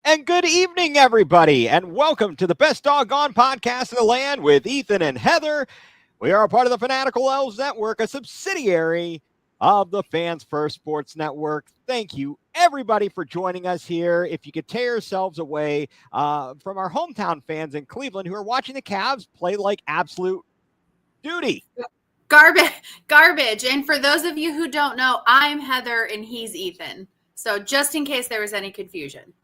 And good evening, everybody, and welcome to the best Dawg Gone Podcast in the land with Ethan and Heather. We are a part of the Fanatical Elves Network, a subsidiary of the Fans First Sports Network. Thank you, everybody, for joining us here. If you could tear yourselves away from our hometown fans in Cleveland who are watching the Cavs play like absolute duty. Garbage. And for those of you who don't know, I'm Heather and he's Ethan. So just in case there was any confusion.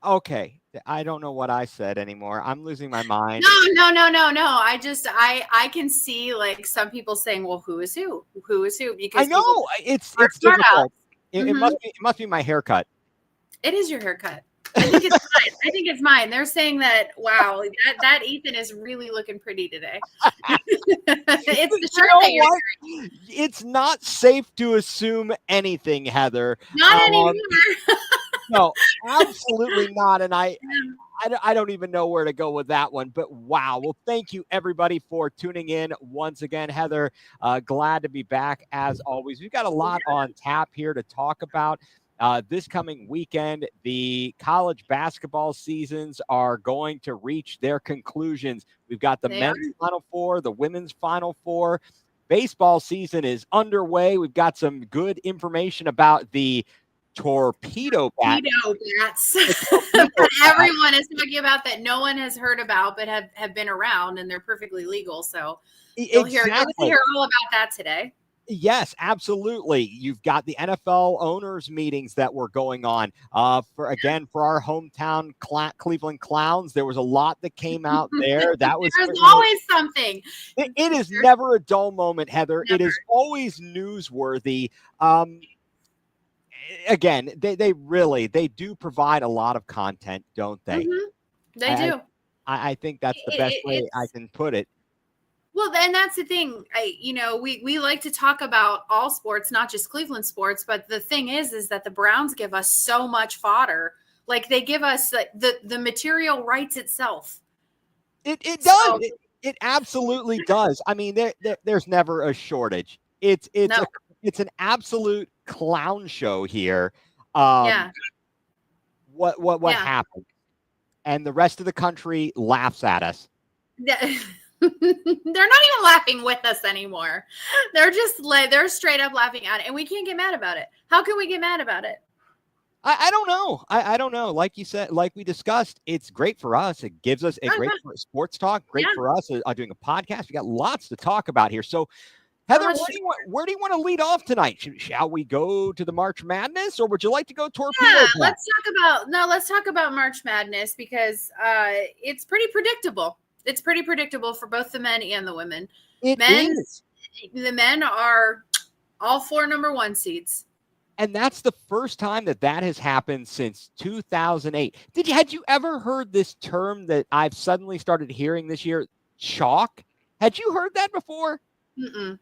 Okay, I don't know what I said anymore. I'm losing my mind. No. I can see like some people saying, "Well, who is who? Who is who?" Because I know it's difficult. It must be my haircut. It is your haircut. I think it's mine. They're saying that. Wow, that Ethan is really looking pretty today. It's the shirt that you're wearing. It's not safe to assume anything, Heather. Not anymore. No, absolutely not. And I don't even know where to go with that one. But wow. Well, thank you, everybody, for tuning in once again. Heather, glad to be back as always. We've got a lot on tap here to talk about. This coming weekend, the college basketball seasons are going to reach their conclusions. We've got the men's Final Four, the women's Final Four. Baseball season is underway. We've got some good information about the torpedo bats that everyone is talking about, that no one has heard about but have been around, and they're perfectly legal. So you'll hear all about that today. Yes, absolutely. You've got the NFL owners meetings that were going on for our hometown Cleveland Clowns. There was a lot that came out there. There's always something. It is never a dull moment, Heather. Never. It is always newsworthy. Again, they do provide a lot of content, don't they? Mm-hmm. They do. I think that's the best way I can put it. Well, and that's the thing. We like to talk about all sports, not just Cleveland sports. But the thing is that the Browns give us so much fodder. Like, they give us the material writes itself. It does. It absolutely does. I mean, there's never a shortage. It's an absolute clown show here. What happened? And the rest of the country laughs at us. They're not even laughing with us anymore. They're straight up laughing at it, and we can't get mad about it. How can we get mad about it? I don't know. I don't know. Like you said, like we discussed, it's great for us. It gives us a great sports talk. Great for us doing a podcast. We got lots to talk about here. So, Heather, where do you want to lead off tonight? Shall we go to the March Madness, or would you like to go torpedo? Yeah, let's talk about March Madness, because it's pretty predictable. It's pretty predictable for both the men and the women. The men are all 4 number 1 seeds. And that's the first time that has happened since 2008. Had you ever heard this term that I've suddenly started hearing this year, chalk? Had you heard that before? Mm-mm.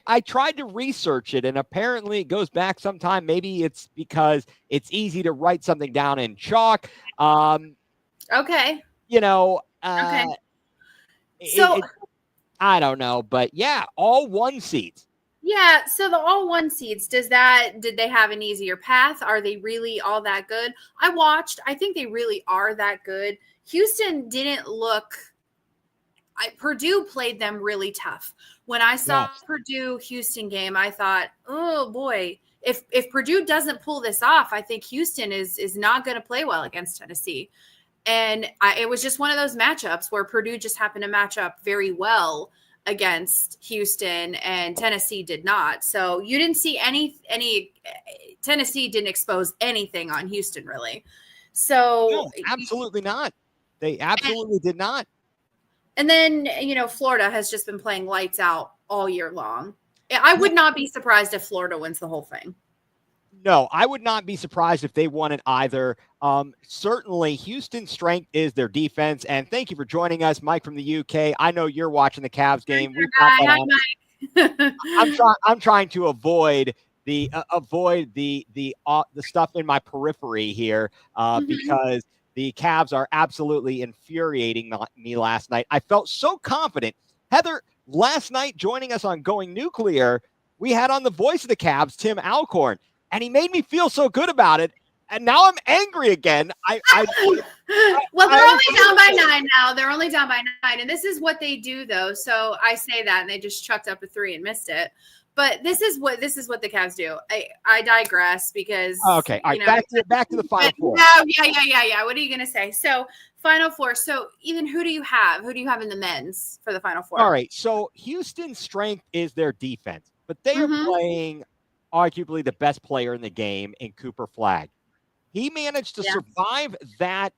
I tried to research it, and apparently it goes back sometime. Maybe it's because it's easy to write something down in chalk. Okay. Okay. So I don't know, but yeah, all 1 seeds. Yeah. So the all 1 seeds, did they have an easier path? Are they really all that good? I think they really are that good. Houston didn't look. Purdue played them really tough. When I saw Purdue-Houston game, I thought, oh boy, if Purdue doesn't pull this off, I think Houston is not going to play well against Tennessee. And it was just one of those matchups where Purdue just happened to match up very well against Houston, and Tennessee did not. So you didn't see any Tennessee didn't expose anything on Houston, really. So no, absolutely not. They absolutely did not. And then, Florida has just been playing lights out all year long. I would not be surprised if Florida wins the whole thing. No, I would not be surprised if they won it either. Certainly, Houston's strength is their defense. And thank you for joining us, Mike from the UK. I know you're watching the Cavs game. Hi, Mike. I'm trying to avoid the stuff in my periphery here because the Cavs are absolutely infuriating me last night. I felt so confident. Heather, last night joining us on Going Nuclear, we had on the voice of the Cavs, Tim Alcorn, and he made me feel so good about it. And now I'm angry again. Well, they're only down by 9 now. They're only down by 9. And this is what they do, though. So I say that, and they just chucked up a 3 and missed it. But this is what the Cavs do. I digress because okay. All right, back to the Final Four. Yeah. What are you gonna say? So Final Four. So Ethan, who do you have? Who do you have in the men's for the Final Four? All right. So Houston's strength is their defense, but they are playing arguably the best player in the game in Cooper Flagg. He managed to survive that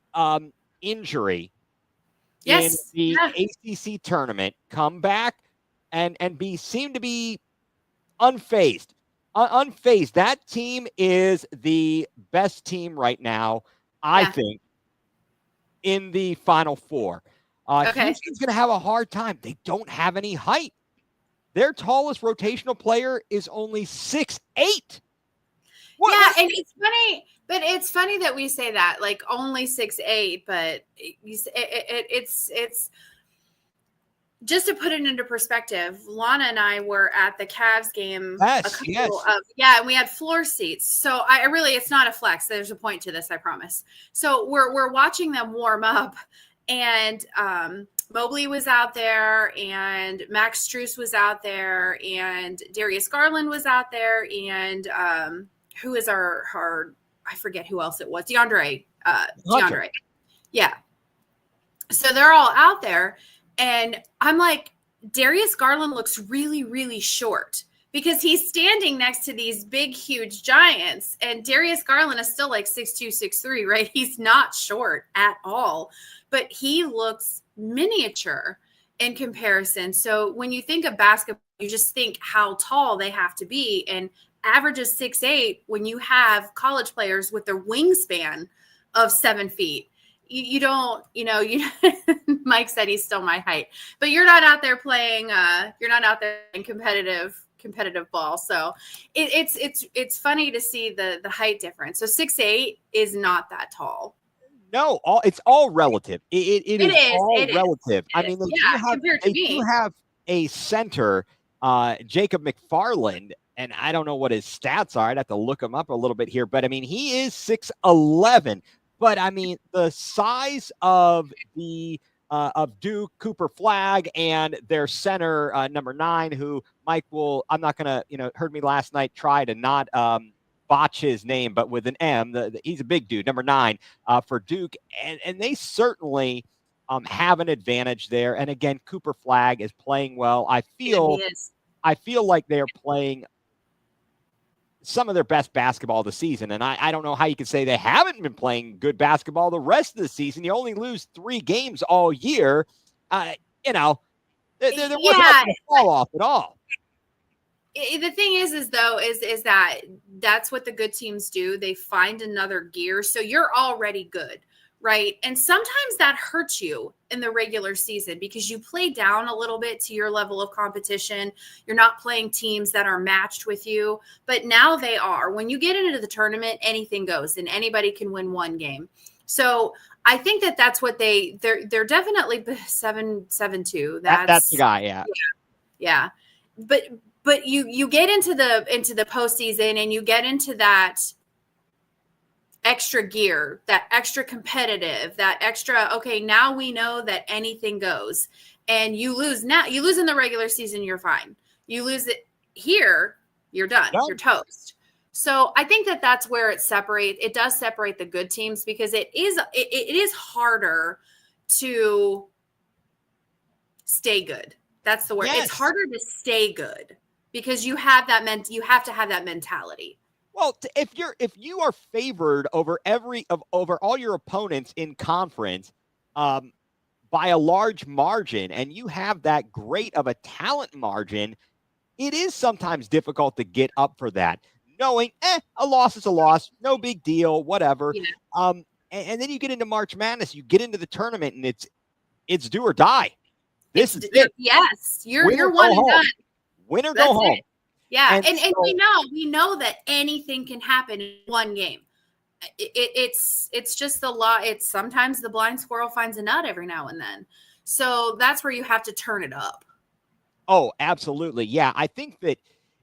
injury in the ACC tournament, come back and seem to be unfazed. Unfazed. That team is the best team right now, I think, in the Final Four. Houston's going to have a hard time. They don't have any height. Their tallest rotational player is only 6'8". And it's funny. But it's funny that we say that, like only 6'8", but it's just to put it into perspective. Lana and I were at the Cavs game. And we had floor seats. So it's not a flex. There's a point to this, I promise. So we're watching them warm up, and Mobley was out there, and Max Strus was out there, and Darius Garland was out there, and who is our I forget who else it was. DeAndre. Yeah. So they're all out there. And I'm like, Darius Garland looks really, really short because he's standing next to these big, huge giants. And Darius Garland is still like 6'2", 6'3", right? He's not short at all. But he looks miniature in comparison. So when you think of basketball, you just think how tall they have to be. And averages 6'8" when you have college players with their wingspan of 7 feet. You don't, Mike said he's still my height, but you're not out there playing, competitive ball. So it's funny to see the height difference. So 6'8" is not that tall. No, it's all relative. It is all relative. I mean, they do have a center, Jacob McFarland. And I don't know what his stats are. I'd have to look him up a little bit here. But, I mean, he is 6'11". But, I mean, the size of of Duke, Cooper Flagg, and their center, number 9, who Mike I'm not going to, heard me last night try to not botch his name, but with an M. He's a big dude, number 9 for Duke. And they certainly have an advantage there. And, again, Cooper Flagg is playing well. I feel like they're playing some of their best basketball of the season. And I don't know how you can say they haven't been playing good basketball the rest of the season. You only lose 3 games all year. There wasn't a fall off at all. The thing is that that's what the good teams do. They find another gear. So you're already good. Right. And sometimes that hurts you in the regular season because you play down a little bit to your level of competition. You're not playing teams that are matched with you, but now they are. When you get into the tournament, anything goes and anybody can win one game. So I think that's what they're definitely 7-2. That's the guy. Yeah. But you get into the postseason and you get into that extra gear, that extra competitive, that extra, okay, now we know that anything goes. And you lose in the regular season, you're fine. You lose it here, you're done. You're toast. So I think that's where it does separate the good teams because it is harder to stay good. That's the word. Yes. It's harder to stay good because you have to have that mentality. Well, if you are favored over all your opponents in conference by a large margin, and you have that great of a talent margin, it is sometimes difficult to get up for that. Knowing, a loss is a loss, no big deal, whatever. Yeah. And then you get into March Madness, you get into the tournament, and it's do or die. This is it. Yes, you're one and done. Win or go home. Yeah, and we know that anything can happen in one game. It's just the law. It's sometimes the blind squirrel finds a nut every now and then. So that's where you have to turn it up. Oh, absolutely. Yeah, I think that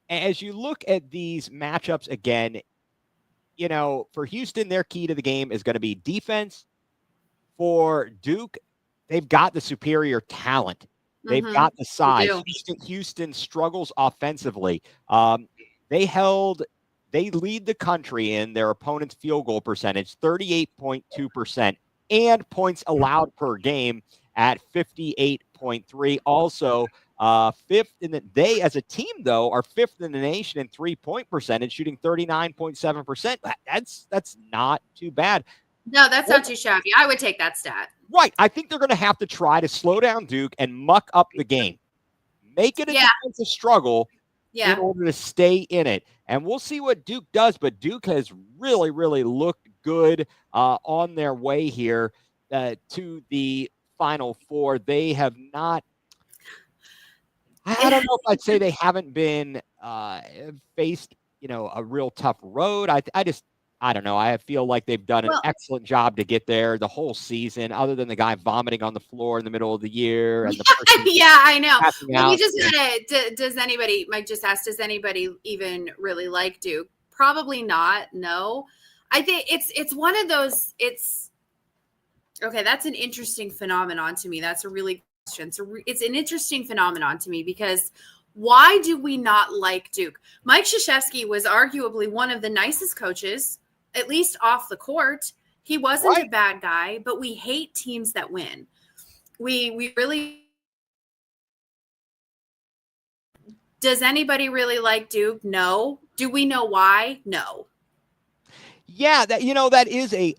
as you look at these matchups again, for Houston, their key to the game is going to be defense. For Duke, they've got the superior talent. They've got the size. Houston struggles offensively. They lead the country in their opponent's field goal percentage, 38.2%, and points allowed per game at 58.3. Also, fifth they as a team, though, are fifth in the nation in 3-point percentage, shooting 39.7%. That's not too bad. No, that's not too shabby. I would take that stat. Right. I think they're going to have to try to slow down Duke and muck up the game. Make it a defensive struggle in order to stay in it. And we'll see what Duke does, but Duke has really, really looked good on their way here to the Final Four. They have not – I don't know if I'd say they haven't been faced, a real tough road. I don't know. I feel like they've done an excellent job to get there the whole season, other than the guy vomiting on the floor in the middle of the year. And the I know. Well, you just does anybody, Mike just asked, does anybody even really like Duke? Probably not. No. I think it's one of those, okay, that's an interesting phenomenon to me. That's a really question. It's an interesting phenomenon to me because why do we not like Duke? Mike Krzyzewski was arguably one of the nicest coaches, at least off the court. He wasn't a bad guy, but we hate teams that win. We really. Does anybody really like Duke? No. Do we know why? No. Yeah, that is a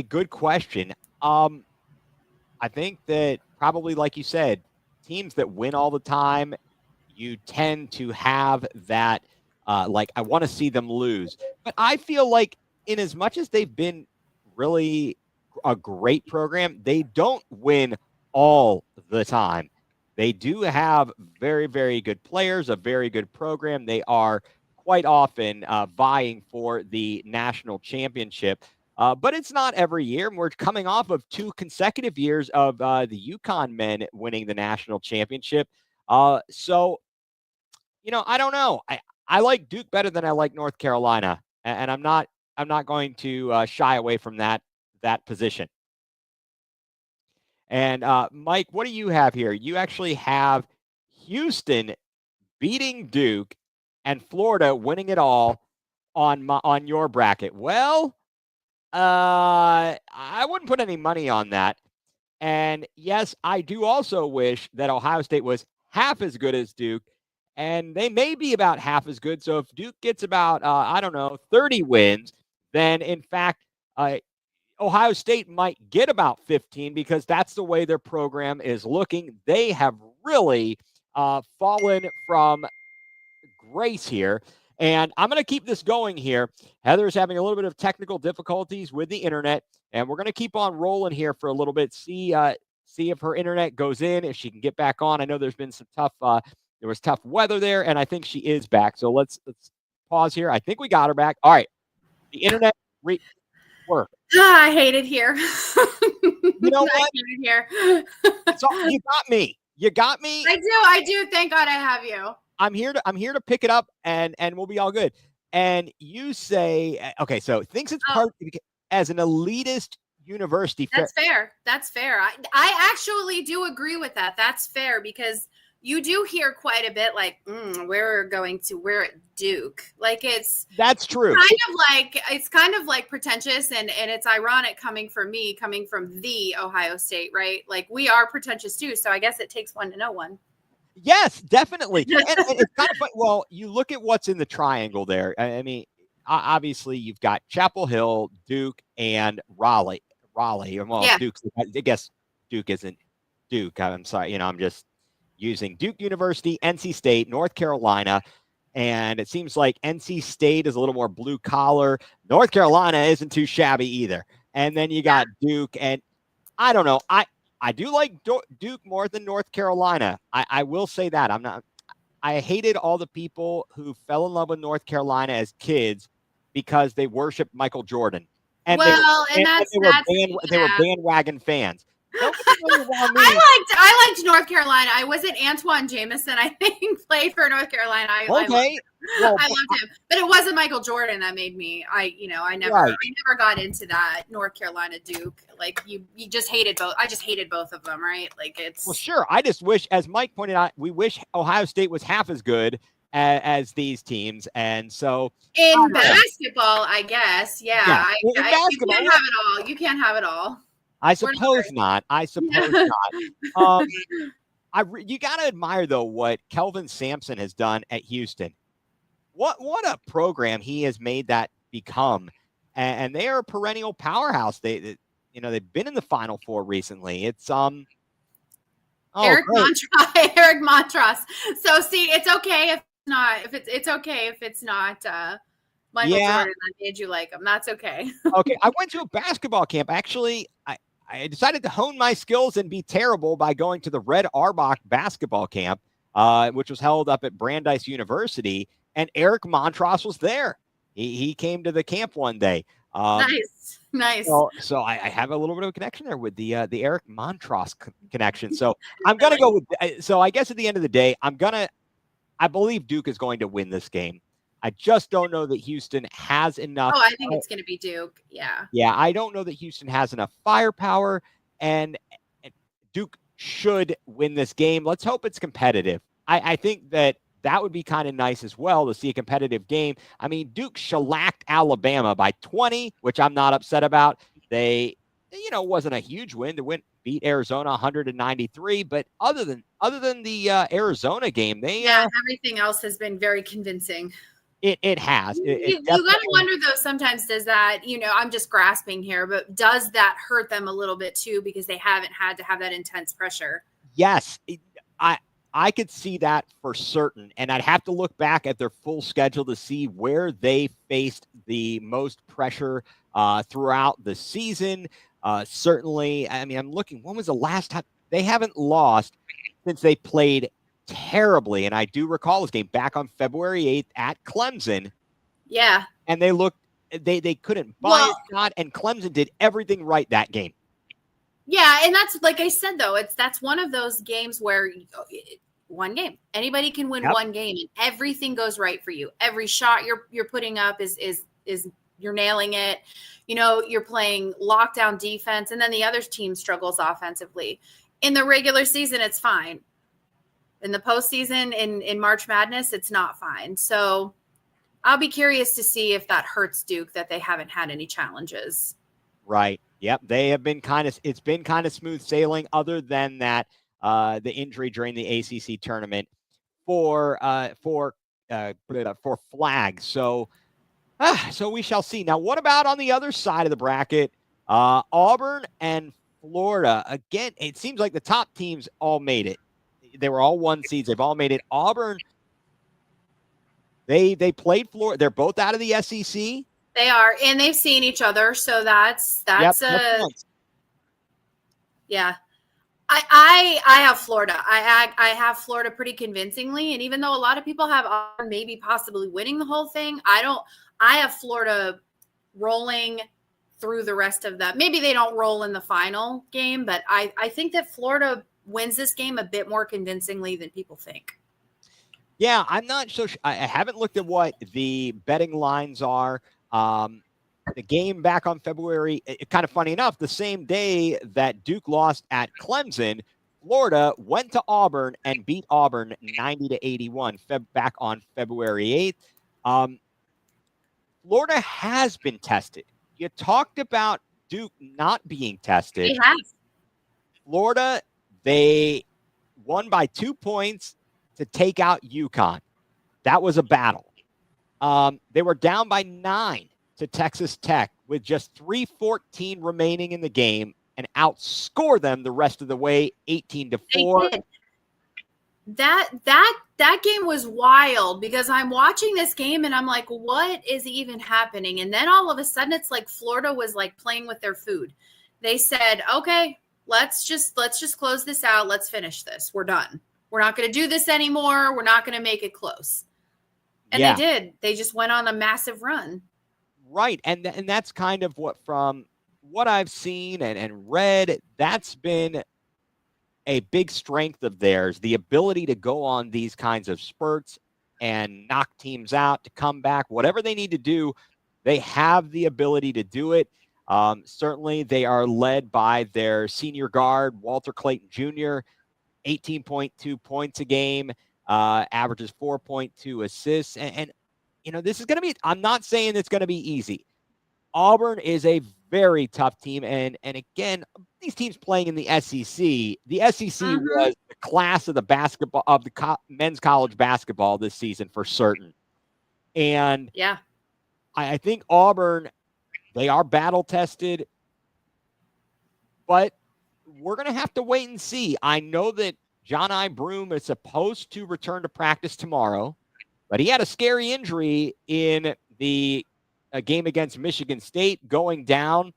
good question. I think that probably, like you said, teams that win all the time, you tend to have that, I want to see them lose. But I feel like in as much as they've been really a great program, they don't win all the time. They do have very, very good players, a very good program. They are quite often vying for the national championship. But it's not every year. We're coming off of 2 consecutive years of the UConn men winning the national championship. So, I don't know. I like Duke better than I like North Carolina, and I'm not going to shy away from that position. And Mike, what do you have here? You actually have Houston beating Duke and Florida winning it all on your bracket. Well, I wouldn't put any money on that. And yes, I do also wish that Ohio State was half as good as Duke, and they may be about half as good. So if Duke gets about, 30 wins, then in fact, Ohio State might get about 15 because that's the way their program is looking. They have really fallen from grace here. And I'm going to keep this going here. Heather's having a little bit of technical difficulties with the internet, and we're going to keep on rolling here for a little bit. See if her internet goes in, if she can get back on. I know there's been some tough weather there, and I think she is back. So let's pause here. I think we got her back. All right. The internet work. I hate it here. You know what? I hate it here. You got me. You got me. I do. Thank God I have you. I'm here to pick it up and we'll be all good. And you say, okay, so thinks it's part as an elitist university. That's fair. I actually do agree with that. That's fair because you do hear quite a bit like, we're at Duke. Like that's true. It's kind of like pretentious and it's ironic coming from the Ohio State, right? Like we are pretentious too. So I guess it takes one to know one. Yes, definitely. And it's kind of fun. Well, you look at what's in the triangle there. I mean, obviously you've got Chapel Hill, Duke, and Raleigh. Well, yeah. I guess Duke isn't Duke. I'm sorry. I'm just using Duke University, NC State, North Carolina. And it seems like NC State is a little more blue collar. North Carolina isn't too shabby either. And then you got Duke. And I don't know. I do like Duke more than North Carolina. I will say that. I hated all the people who fell in love with North Carolina as kids because they worshiped Michael Jordan. And they were bandwagon fans. I liked North Carolina. I wasn't Antoine Jameson, I think, played for North Carolina. I loved him. But it wasn't Michael Jordan that made me. I never got into that North Carolina Duke. Like you just hated both. I just hated both of them, right? Like sure. I just wish, as Mike pointed out, we wish Ohio State was half as good as these teams, and so in basketball, I guess, in basketball, you can't have it all. You can't have it all. I suppose not. Not. You got to admire though what Kelvin Sampson has done at Houston. What a program he has made that become, and they are a perennial powerhouse. They've been in the Final Four recently. It's Eric Montross. So see, it's okay if it's okay if it's not Michael Jordan that made you like him. That's okay. Okay, I went to a basketball camp. Actually, I decided to hone my skills and be terrible by going to the Red Auerbach basketball camp, which was held up at Brandeis University, and Eric Montross was there. He came to the camp one day. Nice. So I have a little bit of a connection there with the Eric Montross connection. So I'm gonna go with. So I guess at the end of the day, I believe Duke is going to win this game. I just don't know that Houston has enough. Oh, I think it's going to be Duke. Yeah. Yeah, I don't know that Houston has enough firepower, and Duke should win this game. Let's hope it's competitive. I think that would be kind of nice as well to see a competitive game. I mean, Duke shellacked Alabama by 20, which I'm not upset about. They, wasn't a huge win to beat Arizona 193, but other than the Arizona game, everything else has been very convincing. It has. You got to wonder, though, sometimes does that, I'm just grasping here, but does that hurt them a little bit, too, because they haven't had to have that intense pressure? Yes. I could see that for certain, and I'd have to look back at their full schedule to see where they faced the most pressure throughout the season. Certainly, I mean, I'm looking, when was the last time? They haven't lost since they played terribly, and I do recall this game back on February 8th at Clemson. Yeah. And they couldn't buy it, and Clemson did everything right that game. Yeah, and that's, like I said, though, that's one of those games where one game. Anybody can win one game, and everything goes right for you. Every shot you're putting up is you're nailing it. You're playing lockdown defense, and then the other team struggles offensively. In the regular season, it's fine. In the postseason, in March Madness, it's not fine. So I'll be curious to see if that hurts Duke, that they haven't had any challenges. Right. Yep. They have been it's been kind of smooth sailing, other than that, the injury during the ACC tournament for flags. So we shall see. Now, what about on the other side of the bracket? Auburn and Florida. Again, it seems like the top teams all made it. They were all one seeds. They've all made it. Auburn, they played Florida. They're both out of the SEC. They are, and they've seen each other. So that's yeah. I have Florida. I have Florida pretty convincingly, and even though a lot of people have Auburn maybe possibly winning the whole thing, I have Florida rolling through the rest of that. Maybe they don't roll in the final game, but I think that Florida wins this game a bit more convincingly than people think. Yeah, I'm not so sure. I haven't looked at what the betting lines are. The game back on February, kind of funny enough, the same day that Duke lost at Clemson, Florida went to Auburn and beat Auburn 90-81 back on February 8th. Florida has been tested. You talked about Duke not being tested. They have. Florida, they won by 2 points to take out UConn. That was a battle. They were down by 9 to Texas Tech with just 3:14 remaining in the game and outscore them the rest of the way 18-4. That game was wild because I'm watching this game and I'm like, what is even happening? And then all of a sudden it's like Florida was like playing with their food. They said, okay, let's just close this out. Let's finish this. We're done. We're not going to do this anymore. We're not going to make it close. And they did. They just went on a massive run. Right. And that's kind of what what I've seen and read, that's been a big strength of theirs, the ability to go on these kinds of spurts and knock teams out, to come back, whatever they need to do, they have the ability to do it. Certainly, they are led by their senior guard, Walter Clayton Jr., 18.2 points a game, averages 4.2 assists. And this is going to be, I'm not saying it's going to be easy. Auburn is a very tough team. And again, these teams playing in the SEC, the SEC was the class of the basketball, of the men's college basketball this season for certain. And yeah, I think Auburn, they are battle tested, but we're going to have to wait and see. I know that John I. Broome is supposed to return to practice tomorrow, but he had a scary injury in the game against Michigan State going down.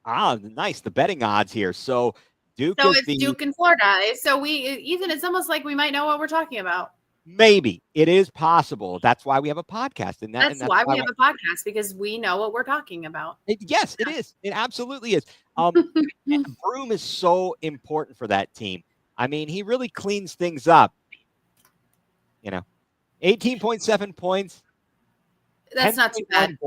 Nice. The betting odds here. So Duke so it's Duke in Florida. So Ethan, it's almost like we might know what we're talking about. Maybe it is possible. That's why we have a podcast. And that's why we have a podcast, because we know what we're talking about. Yes, it is. It absolutely is. Broome is so important for that team. I mean, he really cleans things up. 18.7 points. That's not too bad.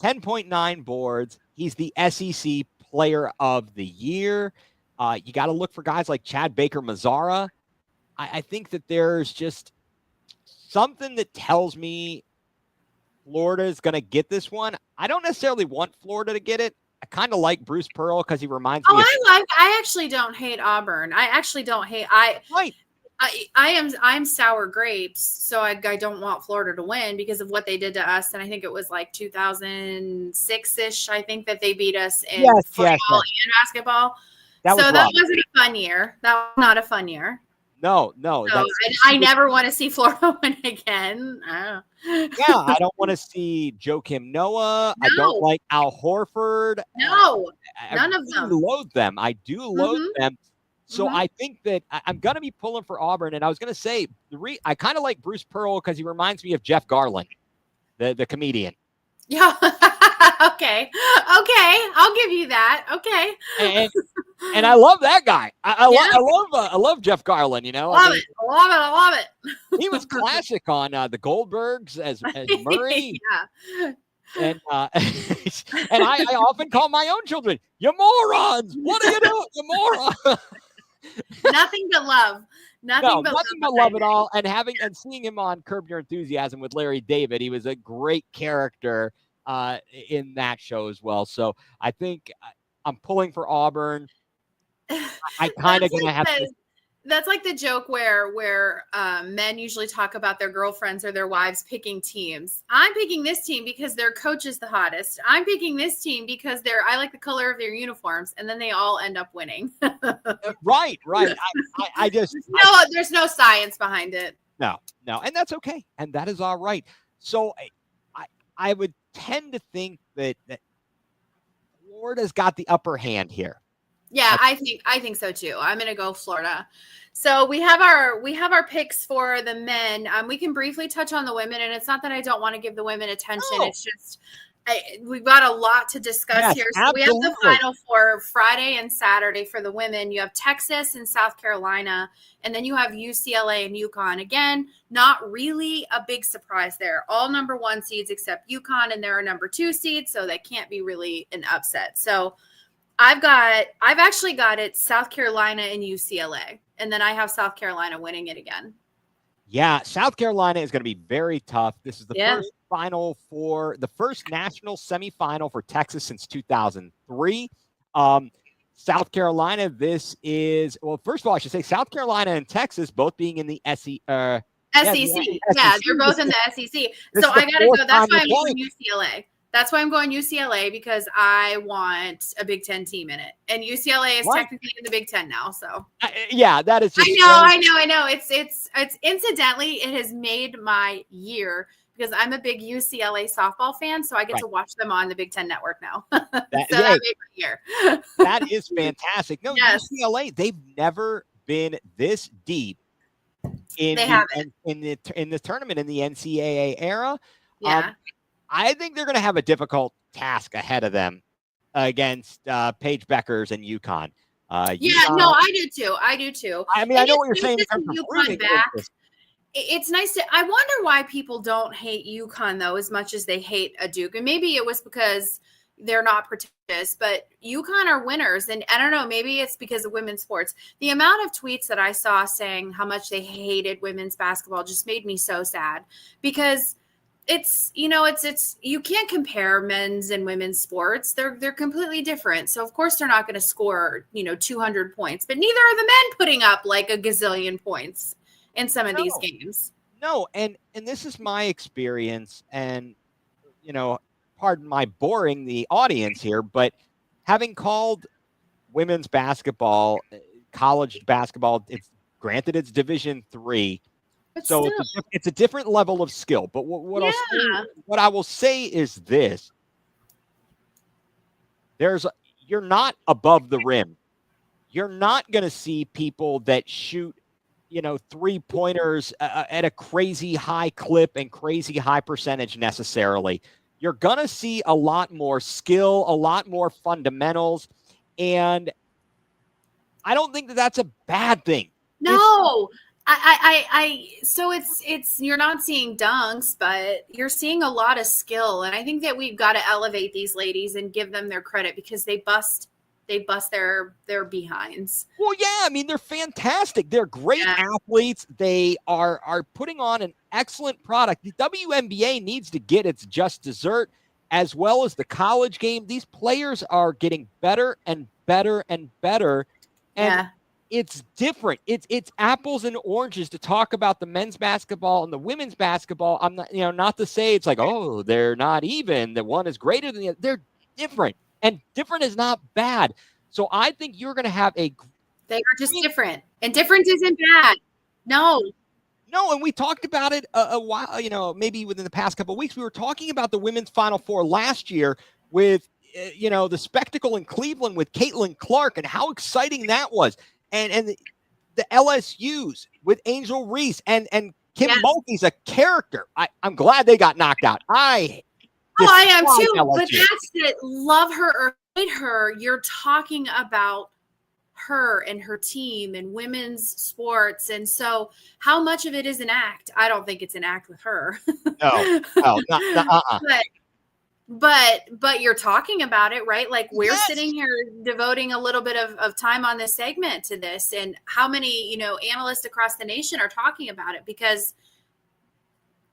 10.9 boards. He's the SEC Player of the Year. You got to look for guys like Chad Baker-Mazara. I think that there's just something that tells me Florida is going to get this one. I don't necessarily want Florida to get it. I kind of like Bruce Pearl because he reminds me. I actually don't hate Auburn. I actually don't hate. I'm sour grapes, so I don't want Florida to win because of what they did to us. And I think it was like 2006-ish. I think that they beat us in football and basketball. That wasn't a fun year. That was not a fun year. No. So I never want to see Florida win again. I don't want to see Joakim Noah. No. I don't like Al Horford. No, none of them. I loathe them. I do loathe them. So I think that I'm going to be pulling for Auburn. And I was going to say, I kind of like Bruce Pearl because he reminds me of Jeff Garland, the comedian. Yeah. Okay. I'll give you that. Okay. And I love that guy. I love Jeff Garland. Love it. He was classic on the Goldbergs as Murray. Yeah. And I often call my own children, "You morons! What are you doing, you morons?" Nothing but love. Nothing but love at all. And seeing him on Curb Your Enthusiasm with Larry David, he was a great character in that show as well. So I think I'm pulling for Auburn. I kind of gonna have to. That's like the joke where men usually talk about their girlfriends or their wives picking teams. I'm picking this team because their coach is the hottest. I'm picking this team because I like the color of their uniforms, and then they all end up winning. Right. There's no science behind it. No, and that's okay, and that is all right. So I would tend to think that Florida's got the upper hand here. Yeah, I think so too. I'm going to go Florida. So we have our picks for the men. We can briefly touch on the women, and it's not that I don't want to give the women attention. No. It's just we've got a lot to discuss here. So we have the Final Four Friday and Saturday for the women. You have Texas and South Carolina, and then you have UCLA and UConn. Again, not really a big surprise there. All number 1 seeds except UConn, and they're a number 2 seed, so that can't be really an upset. So I've actually got it South Carolina and UCLA, and then I have South Carolina winning it again. Yeah, South Carolina is going to be very tough. This is the first national semifinal for Texas since 2003. South Carolina, first of all, I should say South Carolina and Texas both being in the SEC. Yeah, they're both in the SEC. So I got to go. That's why I'm going UCLA. That's why I'm going UCLA, because I want a Big Ten team in it. And UCLA is technically in the Big Ten now. So that is just I know. It's incidentally, it has made my year because I'm a big UCLA softball fan. So I get to watch them on the Big Ten Network now. That made my year. That is fantastic. No, yes. UCLA, they've never been this deep in the tournament in the NCAA era. Yeah. I think they're going to have a difficult task ahead of them against Paige Beckers and UConn. Yeah, UConn, no, I do too. I do too. I mean, And I know it's what you're nice saying to in terms see of UConn proving back. this. It's nice to. I wonder why people don't hate UConn though as much as they hate a Duke, and maybe it was because they're not pretentious. But UConn are winners, and I don't know. Maybe it's because of women's sports. The amount of tweets that I saw saying how much they hated women's basketball just made me so sad because it's you can't compare men's and women's sports. They're completely different. So of course they're not going to score 200 points, but neither are the men putting up like a gazillion points in some of these games. No, and this is my experience, and pardon my boring the audience here, but having called women's basketball, college basketball, it's Division III, so it's a different level of skill. But what I will say is this: you're not above the rim. You're not going to see people that shoot 3-pointers at a crazy high clip and crazy high percentage necessarily. You're going to see a lot more skill, a lot more fundamentals. And I don't think that that's a bad thing. No, so it's, you're not seeing dunks, but you're seeing a lot of skill. And I think that we've got to elevate these ladies and give them their credit because they bust their behinds. Well, yeah, I mean, they're fantastic. They're great athletes. They are putting on an excellent product. The WNBA needs to get its just dessert, as well as the college game. These players are getting better and better and better. And it's different. It's apples and oranges to talk about the men's basketball and the women's basketball. I'm not, not to say it's like, oh, they're not even. The one is greater than the other. They're different. And different is not bad. So I think you're going to have they are just different. And different isn't bad. No, and we talked about it a while, maybe within the past couple of weeks. We were talking about the women's Final Four last year with, the spectacle in Cleveland with Caitlin Clark and how exciting that was. And the LSUs with Angel Reese and Kim Mulkey's a character. I'm glad they got knocked out. I am too, LSU. But that's it. Love her or hate her. You're talking about her and her team and women's sports. And so how much of it is an act? I don't think it's an act with her. No, But you're talking about it, right? Like we're sitting here devoting a little bit of time on this segment to this, and how many, analysts across the nation are talking about it because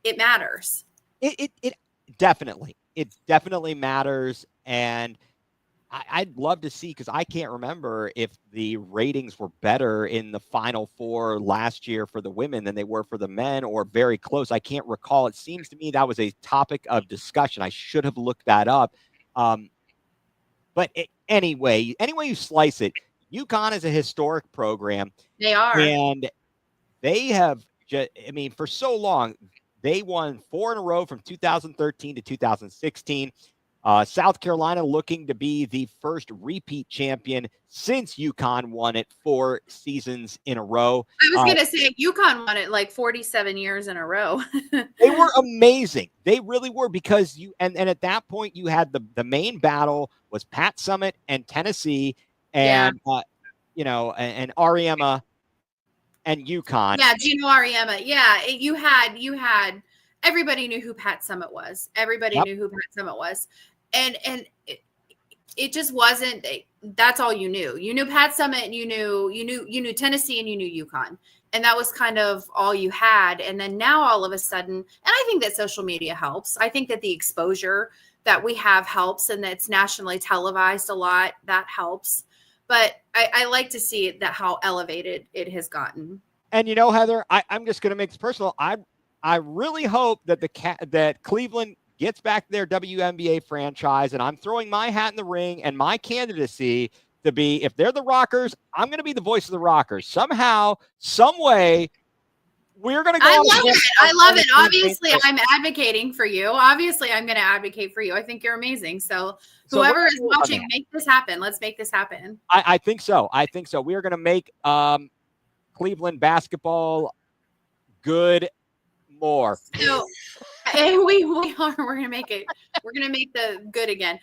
it matters. It definitely matters. And I'd love to see, because I can't remember if the ratings were better in the Final Four last year for the women than they were for the men, or very close. I can't recall. It seems to me that was a topic of discussion. I should have looked that up. But anyway you slice it, UConn is a historic program. They are. And they have for so long, they won 4 in a row from 2013 to 2016. South Carolina looking to be the first repeat champion since UConn won it 4 seasons in a row. I was going to say UConn won it like 47 years in a row. They were amazing. They really were, because and at that point you had the main battle was Pat Summitt and Tennessee and and Ariema and UConn. Yeah, Gino Ariema. Yeah, you had everybody knew who Pat Summitt was. Everybody knew who Pat Summitt was. And it just wasn't, that's all you knew. You knew Pat Summitt, and you knew Tennessee, and you knew UConn. And that was kind of all you had. And then now all of a sudden, and I think that social media helps. I think that the exposure that we have helps, and that's nationally televised a lot. That helps. But I like to see that how elevated it has gotten. And Heather, I'm just going to make this personal. I really hope that that Cleveland gets back their WNBA franchise, and I'm throwing my hat in the ring and my candidacy to be, if they're the Rockers, I'm going to be the voice of the Rockers. Somehow, some way, we're going to go. I love it. Obviously, I'm advocating for you. Obviously, I'm going to advocate for you. I think you're amazing. So whoever is watching, make this happen. Let's make this happen. I think so. We are going to make Cleveland basketball good more. So, and we're going to make it We're gonna make the good again.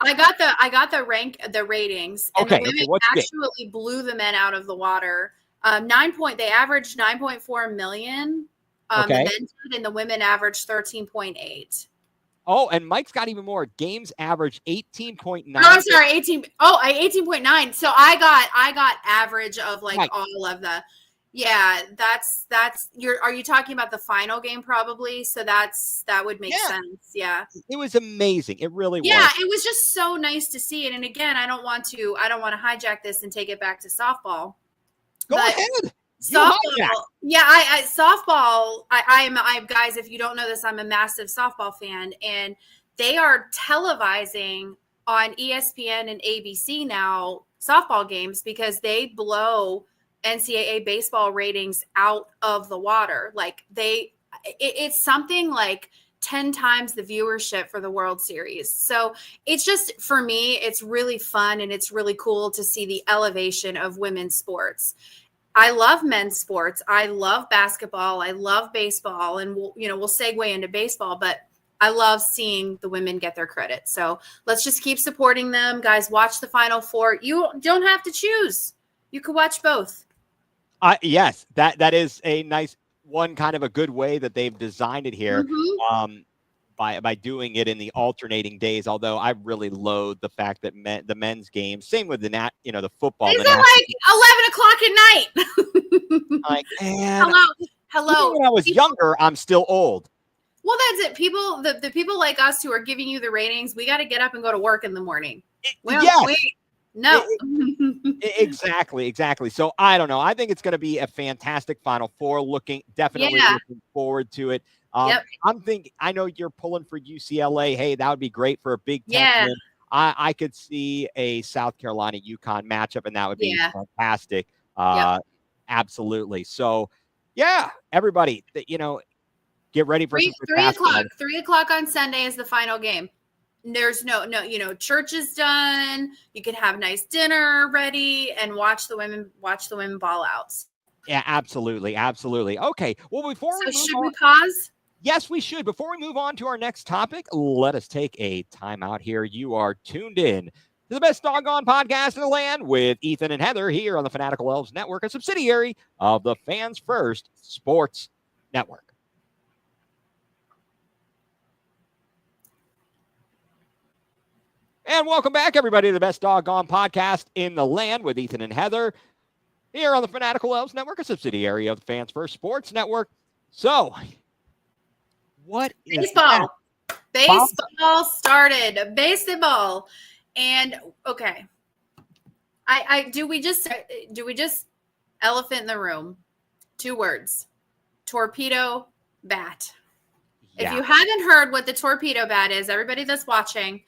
I got the ratings, and Okay, the women what's good? actually blew the men out of the water. They averaged 9.4 million. The Okay. men did, and the women averaged 13.8. Oh, and Mike's got even more. Games average 18.9. Oh, I'm sorry, 18. Oh, 18.9. So I got average of like Right. all of the. Yeah, that's are you talking about the final game probably? So that would make sense. Yeah. It was amazing. It really was. Yeah, it was just so nice to see it. And again, I don't want to hijack this and take it back to softball. Go ahead. Softball. Yeah, I softball. I'm guys, if you don't know this, I'm a massive softball fan, and they are televising on ESPN and ABC now softball games because they blow NCAA baseball ratings out of the water. Like it's something like 10 times the viewership for the World Series. So it's just, for me, it's really fun and it's really cool to see the elevation of women's sports. I love men's sports. I love basketball. I love baseball, and we'll segue into baseball, but I love seeing the women get their credit. So let's just keep supporting them. Guys, watch the Final Four. You don't have to choose. You could watch both. Yes, that is a nice one, kind of a good way that they've designed it here. Mm-hmm. By doing it in the alternating days, although I really loathe the fact that the men's games, same with the football. Is it like 11 o'clock at night? Like, man, hello. When I was younger, I'm still old. Well, that's it. People, the people like us who are giving you the ratings, we got to get up and go to work in the morning. No. Exactly. So I don't know. I think it's going to be a fantastic Final Four. Looking forward to it. I know you're pulling for UCLA. Hey, that would be great for a Big Ten win. I could see a South Carolina UConn matchup, and that would be fantastic. Absolutely. So, yeah, everybody, get ready for 3 o'clock. 3 o'clock on Sunday is the final game. There's no, church is done. You can have nice dinner ready and watch the women ball out. Yeah, absolutely. Okay. Well, should we pause? Yes, we should. Before we move on to our next topic, let us take a time out here. You are tuned in to the best Dawg Gone podcast in the land with Ethan and Heather here on the Fanatical Elves Network, a subsidiary of the Fans First Sports Network. And welcome back, everybody, to the best Dawg Gone podcast in the land with Ethan and Heather here on the Fanatical Elves Network, a subsidiary of the Fans First Sports Network. So, what is baseball? Baseball started. Baseball, and okay. Do we just elephant in the room? 2 words: torpedo bat. Yeah. If you haven't heard what the torpedo bat is, everybody that's watching.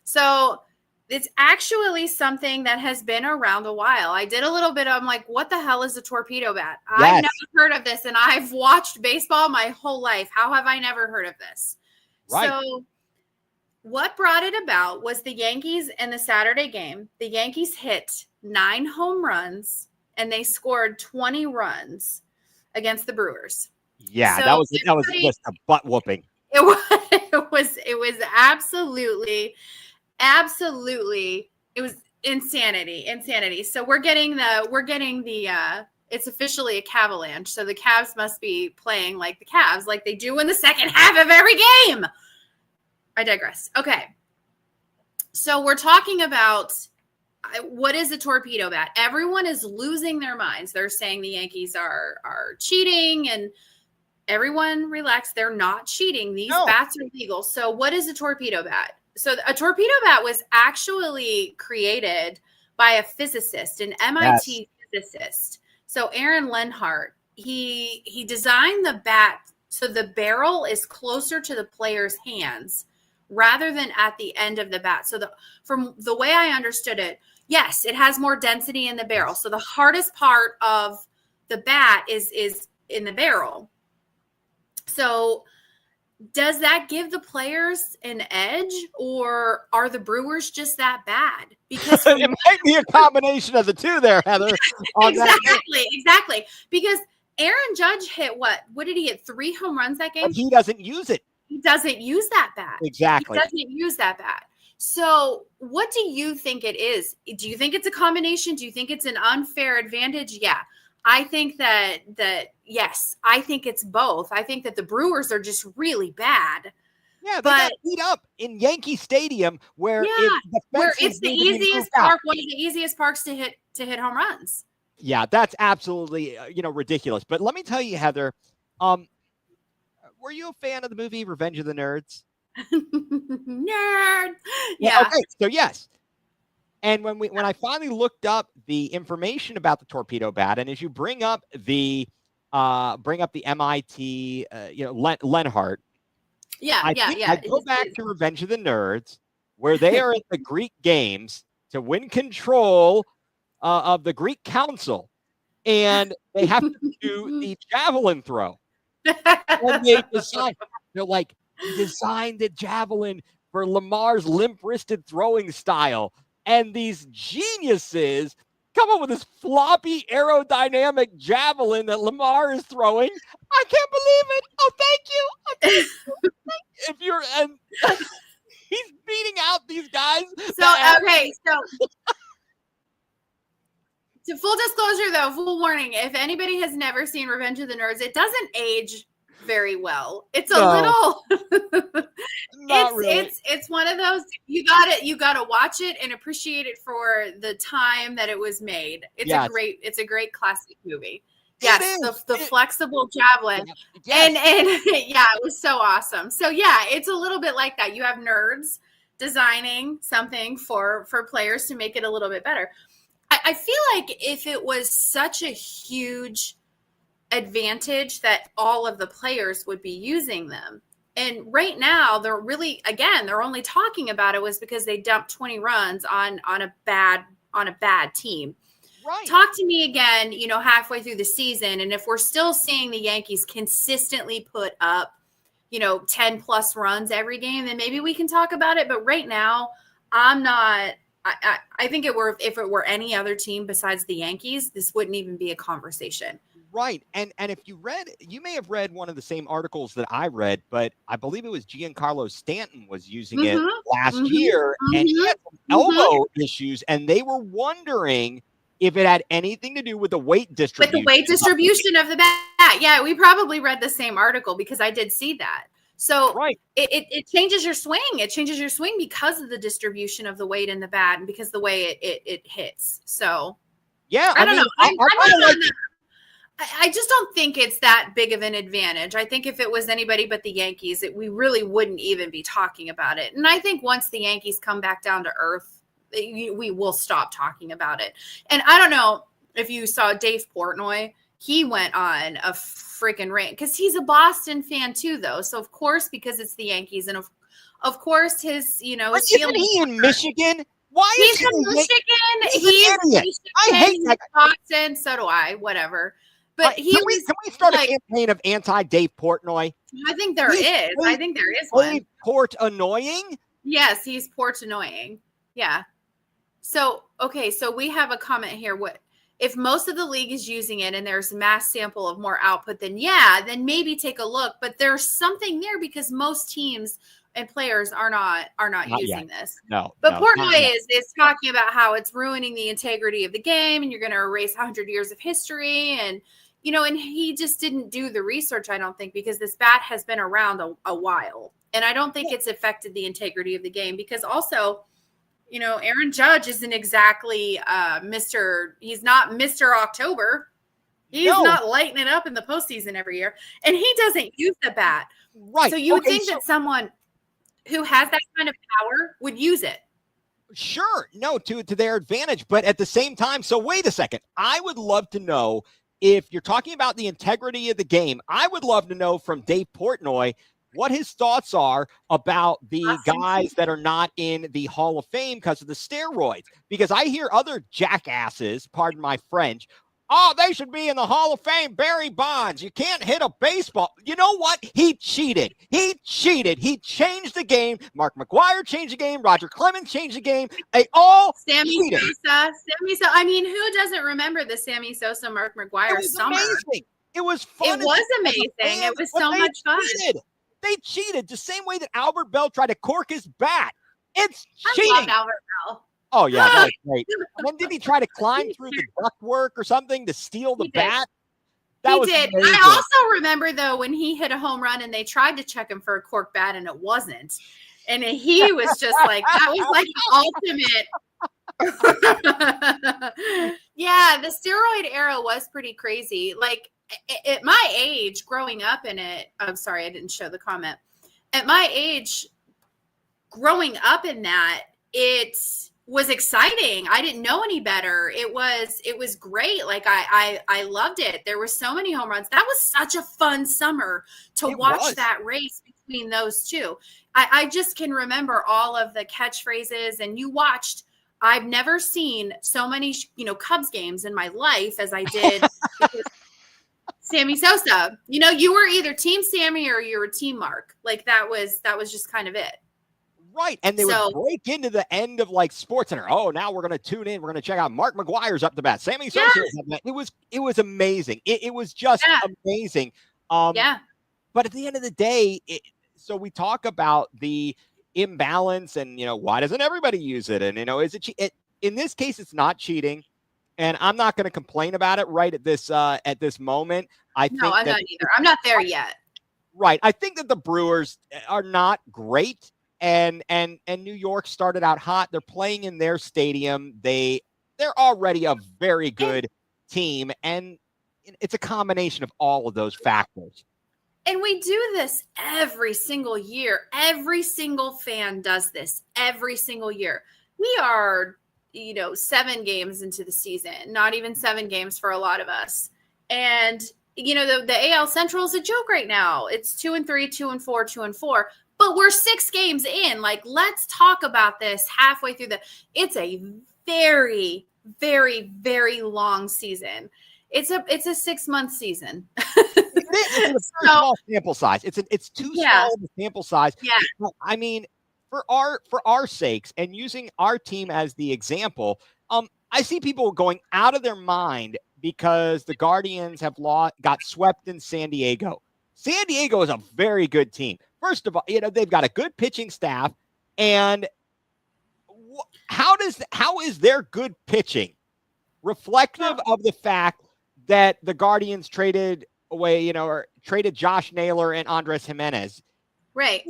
So it's actually something that has been around a while. I did a little bit. I'm like, what the hell is a torpedo bat? Yes. I've never heard of this, and I've watched baseball my whole life. How have I never heard of this? Right. So what brought it about was the Yankees in the Saturday game. The Yankees hit 9 home runs, and they scored 20 runs against the Brewers. Yeah, so that was just a butt whooping. It was absolutely, it was insanity. So we're getting the it's officially a Cavalanche. So the Cavs must be playing like the Cavs, like they do in the second half of every game. I digress. Okay. So we're talking about what is a torpedo bat? Everyone is losing their minds. They're saying the Yankees are cheating, and everyone relax. They're not cheating. These bats are legal. So what is a torpedo bat? So a torpedo bat was actually created by a physicist, an MIT physicist. So Aaron Lenhart, he designed the bat so the barrel is closer to the player's hands rather than at the end of the bat. So from the way I understood it, yes, it has more density in the barrel. So the hardest part of the bat is in the barrel. So does that give the players an edge, or are the Brewers just that bad? Because it might be a combination of the two there, Heather. Exactly. Because Aaron Judge hit what did he hit? 3 home runs that game? But he doesn't use it. He doesn't use that bat. Exactly. He doesn't use that bat. So what do you think it is? Do you think it's a combination? Do you think it's an unfair advantage? Yeah. I think that yes, I think it's both. I think that the Brewers are just really bad. Yeah, they got beat up in Yankee Stadium where it's the easiest park, one of the easiest parks to hit home runs. Yeah, that's absolutely ridiculous. But let me tell you, Heather, were you a fan of the movie Revenge of the Nerds? Nerd. Yeah. Okay, so yes. And when I finally looked up the information about the torpedo bat, and as you bring up the MIT Lenhart. I go back to Revenge of the Nerds, where they are at the Greek games to win control of the Greek Council, and they have to do the javelin throw. And they decide, they're like, we designed the javelin for Lamar's limp-wristed throwing style, and these geniuses come up with this floppy aerodynamic javelin that Lamar is throwing. I can't believe it. Oh, thank you. If you're and he's beating out these guys. To full disclosure, though, full warning: if anybody has never seen Revenge of the Nerds, it doesn't age very well. It's a little. It's one of those you got to watch it and appreciate it for the time that it was made. It's a great classic movie. Yes, the flexible javelin. Yes. And yeah, it was so awesome. So yeah, it's a little bit like that. You have nerds designing something for players to make it a little bit better. I feel like if it was such a huge advantage that all of the players would be using them. And right now they're only talking about it was because they dumped 20 runs on a bad team. Right. Talk to me again, halfway through the season. And if we're still seeing the Yankees consistently put up, 10 plus runs every game, then maybe we can talk about it. But right now I'm not, I think if it were any other team besides the Yankees, this wouldn't even be a conversation. Right. And if you may have read one of the same articles that I read, but I believe it was Giancarlo Stanton was using it last year, and he had some elbow issues, and they were wondering if it had anything to do with the weight distribution. With the weight distribution of the bat. Yeah, we probably read the same article because I did see that. So it changes your swing. It changes your swing because of the distribution of the weight in the bat and because the way it hits. So yeah, I don't know. I just don't think it's that big of an advantage. I think if it was anybody but the Yankees, we really wouldn't even be talking about it. And I think once the Yankees come back down to earth, we will stop talking about it. And I don't know if you saw Dave Portnoy. He went on a freaking rant because he's a Boston fan too, though. So of course, because it's the Yankees, and of course his, isn't he in Michigan? Why is he in Michigan? He's Michigan, I hate that. Boston. So do I. Whatever. But can we start a campaign of anti-Dave Portnoy? I think there is. I think there is one. Port annoying? Yes, he's Port annoying. Yeah. So, okay, so we have a comment here. What if most of the league is using it and there's a mass sample of more output, then maybe take a look. But there's something there because most teams and players are not using this. No. But Portnoy is talking about how it's ruining the integrity of the game and you're going to erase 100 years of history. And, and he just didn't do the research, I don't think, because this bat has been around a while. And I don't think it's affected the integrity of the game because also, Aaron Judge isn't exactly he's not Mr. October. He's not lighting it up in the postseason every year. And he doesn't use the bat. Right. So you would think that someone who has that kind of power would use it. Sure. No, to their advantage. But at the same time, so wait a second. I would love to know if you're talking about the integrity of the game, I would love to know from Dave Portnoy what his thoughts are about the guys that are not in the Hall of Fame because of the steroids. Because I hear other jackasses, pardon my French, they should be in the Hall of Fame. Barry Bonds, you can't hit a baseball. You know what? He cheated. He changed the game. Mark McGwire changed the game. Roger Clemens changed the game. They all Sammy Sosa. I mean, who doesn't remember the Sammy Sosa, Mark McGwire summer? Amazing. It was fun. It was amazing. It was so much fun. They cheated the same way that Albert Bell tried to cork his bat. It's cheating. I love Albert Bell. Oh, yeah, that was great. And then did he try to climb through the ductwork or something to steal the bat? That was did. amazing. I also remember, though, when he hit a home run and they tried to check him for a cork bat and it wasn't. And he was just like, that was like the ultimate. Yeah, the steroid era was pretty crazy. Like, at my age, growing up in it, I'm sorry, I didn't show the comment. At my age, growing up in that, it was exciting. I didn't know any better. It was great. Like I loved it. There were so many home runs. That was such a fun summer to watch that race between those two. I just can remember all of the catchphrases, and you watched. I've never seen so many, Cubs games in my life as I did Sammy Sosa. You were either Team Sammy or you were Team Mark. Like that was just kind of it. Right. And they would break into the end of like Sports Center. Oh, now we're going to tune in. We're going to check out Mark McGwire's up the bat. Sammy Sosa. Yes. It was amazing. It was just amazing. But at the end of the day, so we talk about the imbalance and, why doesn't everybody use it? And, is it in this case, it's not cheating. And I'm not going to complain about it right at this moment. I'm not either. I'm not there yet. Right. I think that the Brewers are not great. And New York started out hot. They're playing in their stadium. They're already a very good team. And it's a combination of all of those factors. And we do this every single year. Every single fan does this every single year. We are, 7 games into the season, not even 7 games for a lot of us. And, the AL Central is a joke right now. It's 2-3, 2-4, 2-4. But we're 6 games in. Like, let's talk about this halfway through it's a very, very, very long season. It's a 6-month season. It's a small sample size. It's too small of a sample size. Yeah. I mean, for our sakes and using our team as the example, I see people going out of their mind because the Guardians have got swept in San Diego. San Diego is a very good team. First of all, they've got a good pitching staff, and how is their good pitching reflective of the fact that the Guardians traded away, or traded Josh Naylor and Andres Jimenez? Right.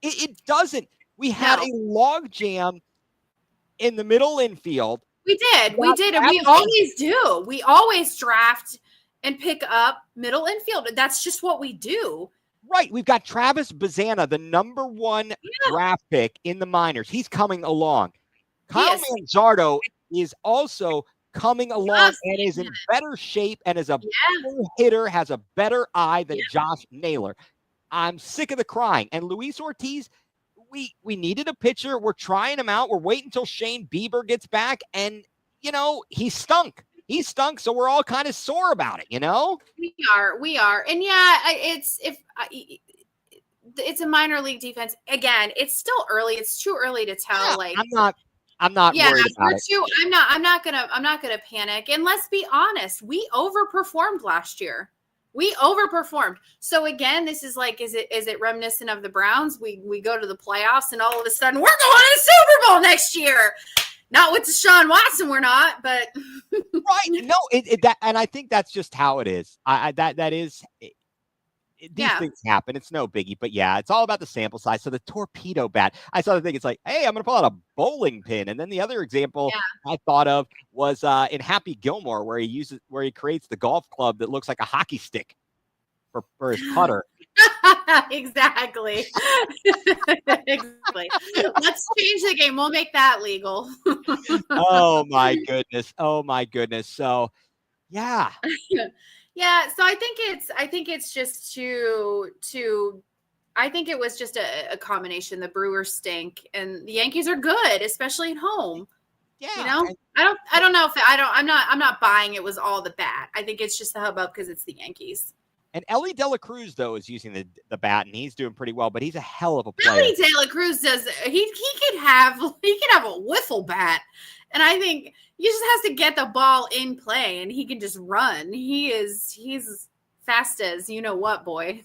It doesn't. We had a log jam in the middle infield. We did, and we always do. We always draft and pick up middle infield. That's just what we do. Right. We've got Travis Bazana, the number 1 draft pick in the minors. He's coming along. Kyle Manzardo is also coming along and is in better shape and is a better hitter, has a better eye than Josh Naylor. I'm sick of the crying. And Luis Ortiz, we needed a pitcher. We're trying him out. We're waiting until Shane Bieber gets back. And, he stunk. He stunk, so we're all kind of sore about it, We are. And it's a minor league defense. Again, it's still early. It's too early to tell. I'm not worried about it. I'm not gonna panic. And let's be honest, we overperformed last year. We overperformed. So again, this is like, is it reminiscent of the Browns? We go to the playoffs and all of a sudden we're going to the Super Bowl next year. Not with Deshaun Watson, we're not, but right. No, and I think that's just how it is. These things happen. It's no biggie, but it's all about the sample size. So the torpedo bat, I saw the thing. It's like, hey, I'm going to pull out a bowling pin. And then the other example I thought of was in Happy Gilmore, where he creates the golf club that looks like a hockey stick for his putter. Exactly. Exactly. Let's change the game. We'll make that legal. Oh my goodness. So, yeah. Yeah. So I think it's just I think it was just a combination. The Brewers stink and the Yankees are good, especially at home. Yeah. I don't know if I'm not buying it was all the bat. I think it's just the hubbub because it's the Yankees. And Ellie De La Cruz, though, is using the bat, and he's doing pretty well, but he's a hell of a player. Ellie De La Cruz he could have a wiffle bat. And I think he just has to get the ball in play and he can just run. He's fast as you know what, boy.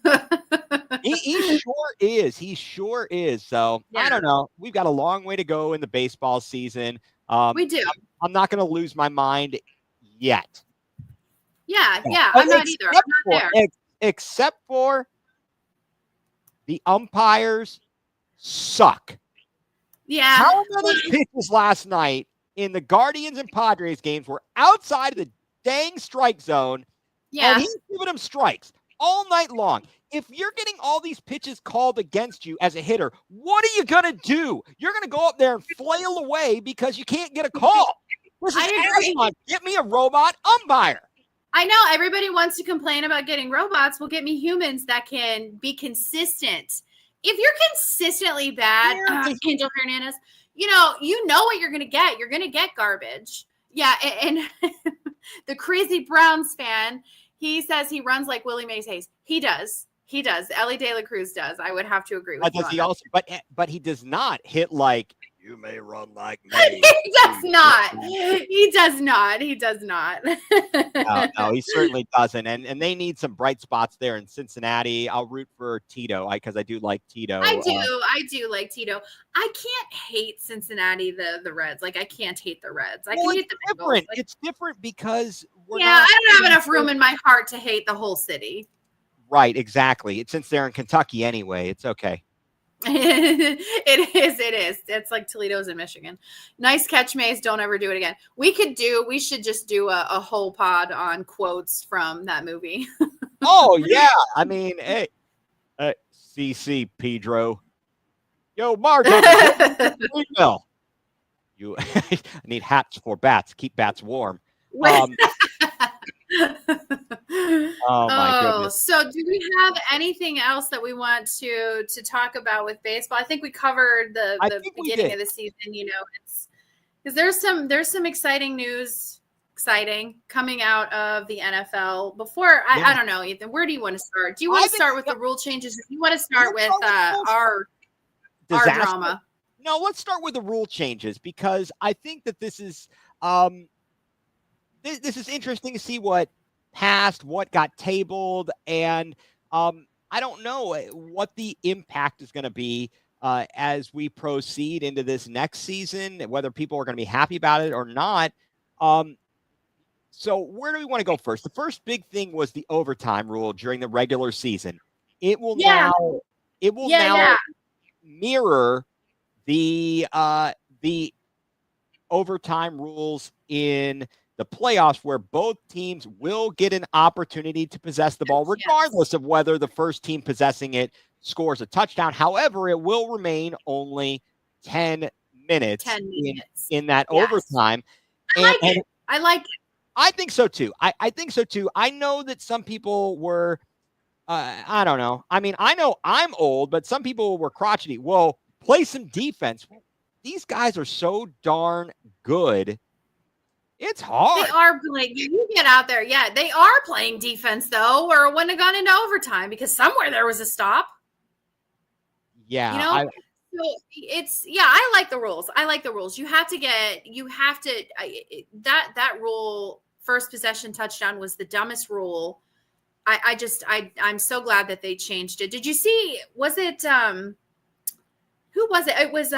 He sure is. He sure is. So I don't know. We've got a long way to go in the baseball season. We do. I'm not going to lose my mind yet. Yeah. I'm not either. I'm not there. Except for the umpires suck. Yeah. How many pitches last night in the Guardians and Padres games were outside of the dang strike zone? Yeah. And he's giving them strikes all night long. If you're getting all these pitches called against you as a hitter, what are you going to do? You're going to go up there and flail away because you can't get a call. This is Amazon. Get me a robot umpire. I know everybody wants to complain about getting robots. Well, get me humans that can be consistent. If you're consistently bad, Angel Hernandez, you know what you're going to get. You're going to get garbage. Yeah, and the crazy Browns fan, he says he runs like Willie Mays Hayes. He does. Ellie De La Cruz does. I would have to agree with does he also? But he does not hit like you may run like me. He does not. He does not. No, he certainly doesn't. And they need some bright spots there in Cincinnati. I'll root for Tito because I do like Tito. I do like Tito. I can't hate Cincinnati, the Reds. Like I can't hate the Reds. I can hate the Bengals. Like, it's different because I don't have enough room in my heart to hate the whole city. Right, exactly. Since they're in Kentucky anyway, it's okay. It is. It's like Toledo's in Michigan. Nice catch, Mays. Don't ever do it again. We should just do a whole pod on quotes from that movie. Oh, yeah. I mean, hey, CC Pedro. Yo, Martin. You I need hats for bats. Keep bats warm. Oh my goodness. So do we have anything else that we want to talk about with baseball? I think we covered the beginning of the season, it's because there's some exciting news coming out of the NFL. Before I don't know, Ethan, where do you want to start? Do you want to start with the rule changes? Do you want to start with our drama? No, let's start with the rule changes because I think that this is this is interesting to see what passed, what got tabled, and I don't know what the impact is going to be as we proceed into this next season, whether people are going to be happy about it or not. So where do we want to go first? The first big thing was the overtime rule during the regular season. It will now mirror the overtime rules in the playoffs, where both teams will get an opportunity to possess the ball, regardless of whether the first team possessing it scores a touchdown. However, it will remain only 10 minutes in that overtime. I like it. I think so too. I think so too. I know that some people were, I don't know. I mean, I know I'm old, but some people were crotchety. Well, play some defense. These guys are so darn good. It's hard. They are playing. You get out there. Yeah, they are playing defense, though, or it wouldn't have gone into overtime because somewhere there was a stop. Yeah. So I like the rules. You have to that rule, first possession touchdown, was the dumbest rule. I'm so glad that they changed it. Did you see, was it, who was it? It was,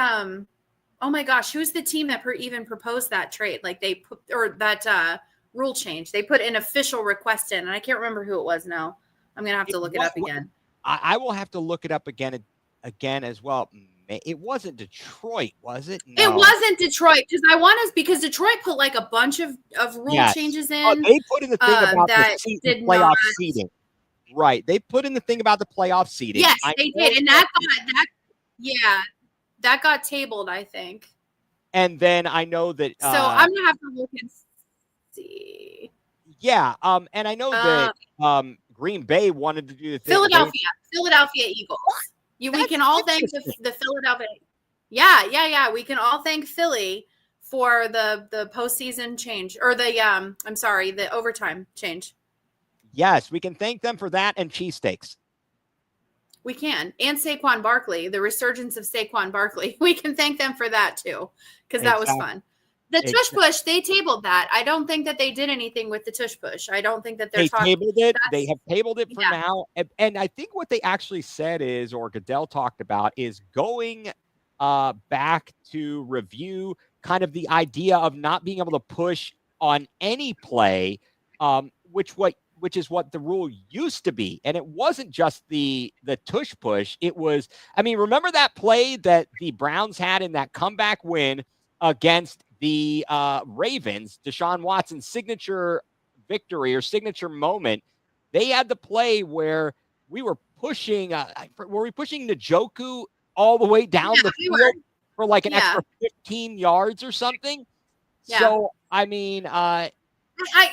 oh my gosh, who's the team that even proposed that trade? Like they put, or that rule change, they put an official request in, and I can't remember who it was now. I'm going to have to look it up again. I will have to look it up again as well. It wasn't Detroit, was it? No. It wasn't Detroit because Detroit put like a bunch of rule changes in. They put in the thing about the playoff seeding. Right. They put in the thing about the playoff seeding. Yes, they did. And that got tabled, I think. And then I know that. So I'm going to have to look and see. Yeah. And I know that Green Bay wanted to do the thing. Philadelphia Eagles. We can all thank the Philadelphia. Yeah. We can all thank Philly for the postseason change, or the overtime change. Yes, we can thank them for that and cheesesteaks. We can. And Saquon Barkley, the resurgence of Saquon Barkley. We can thank them for that too, because that was fun. The tush push, they tabled that. I don't think that they did anything with the tush push. I don't think that they tabled it. They have tabled it for now. And I think what they actually said is, or Goodell talked about, is going back to review kind of the idea of not being able to push on any play, which is what the rule used to be. And it wasn't just the tush push. It was, I mean, remember that play that the Browns had in that comeback win against the Ravens, Deshaun Watson's signature victory or signature moment? They had the play where we were pushing, were we pushing Njoku all the way down the field for like an extra 15 yards or something? Yeah. So, I mean, I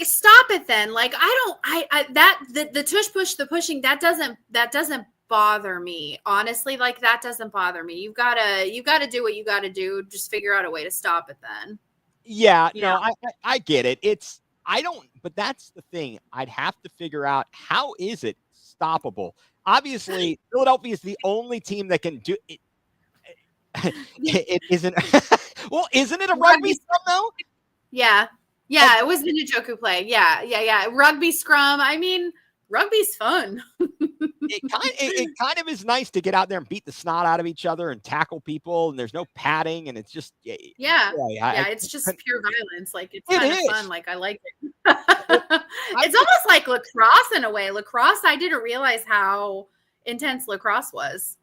stop it then. Like, the tush push, the pushing, that doesn't bother me. Honestly, like, that doesn't bother me. You gotta do what you gotta do. Just figure out a way to stop it then. Yeah, no, I get it. But that's the thing. I'd have to figure out, how is it stoppable? Obviously, Philadelphia is the only team that can do it. It isn't. Well, isn't it a rugby scrum though? Yeah. Yeah, it was the Njoku play. Yeah. Rugby scrum. I mean, rugby's fun. It kind of is nice to get out there and beat the snot out of each other and tackle people, and there's no padding, and it's just it's just pure violence. Like, it's kind of fun. Like, I like it. It's almost like lacrosse in a way. Lacrosse, I didn't realize how intense lacrosse was.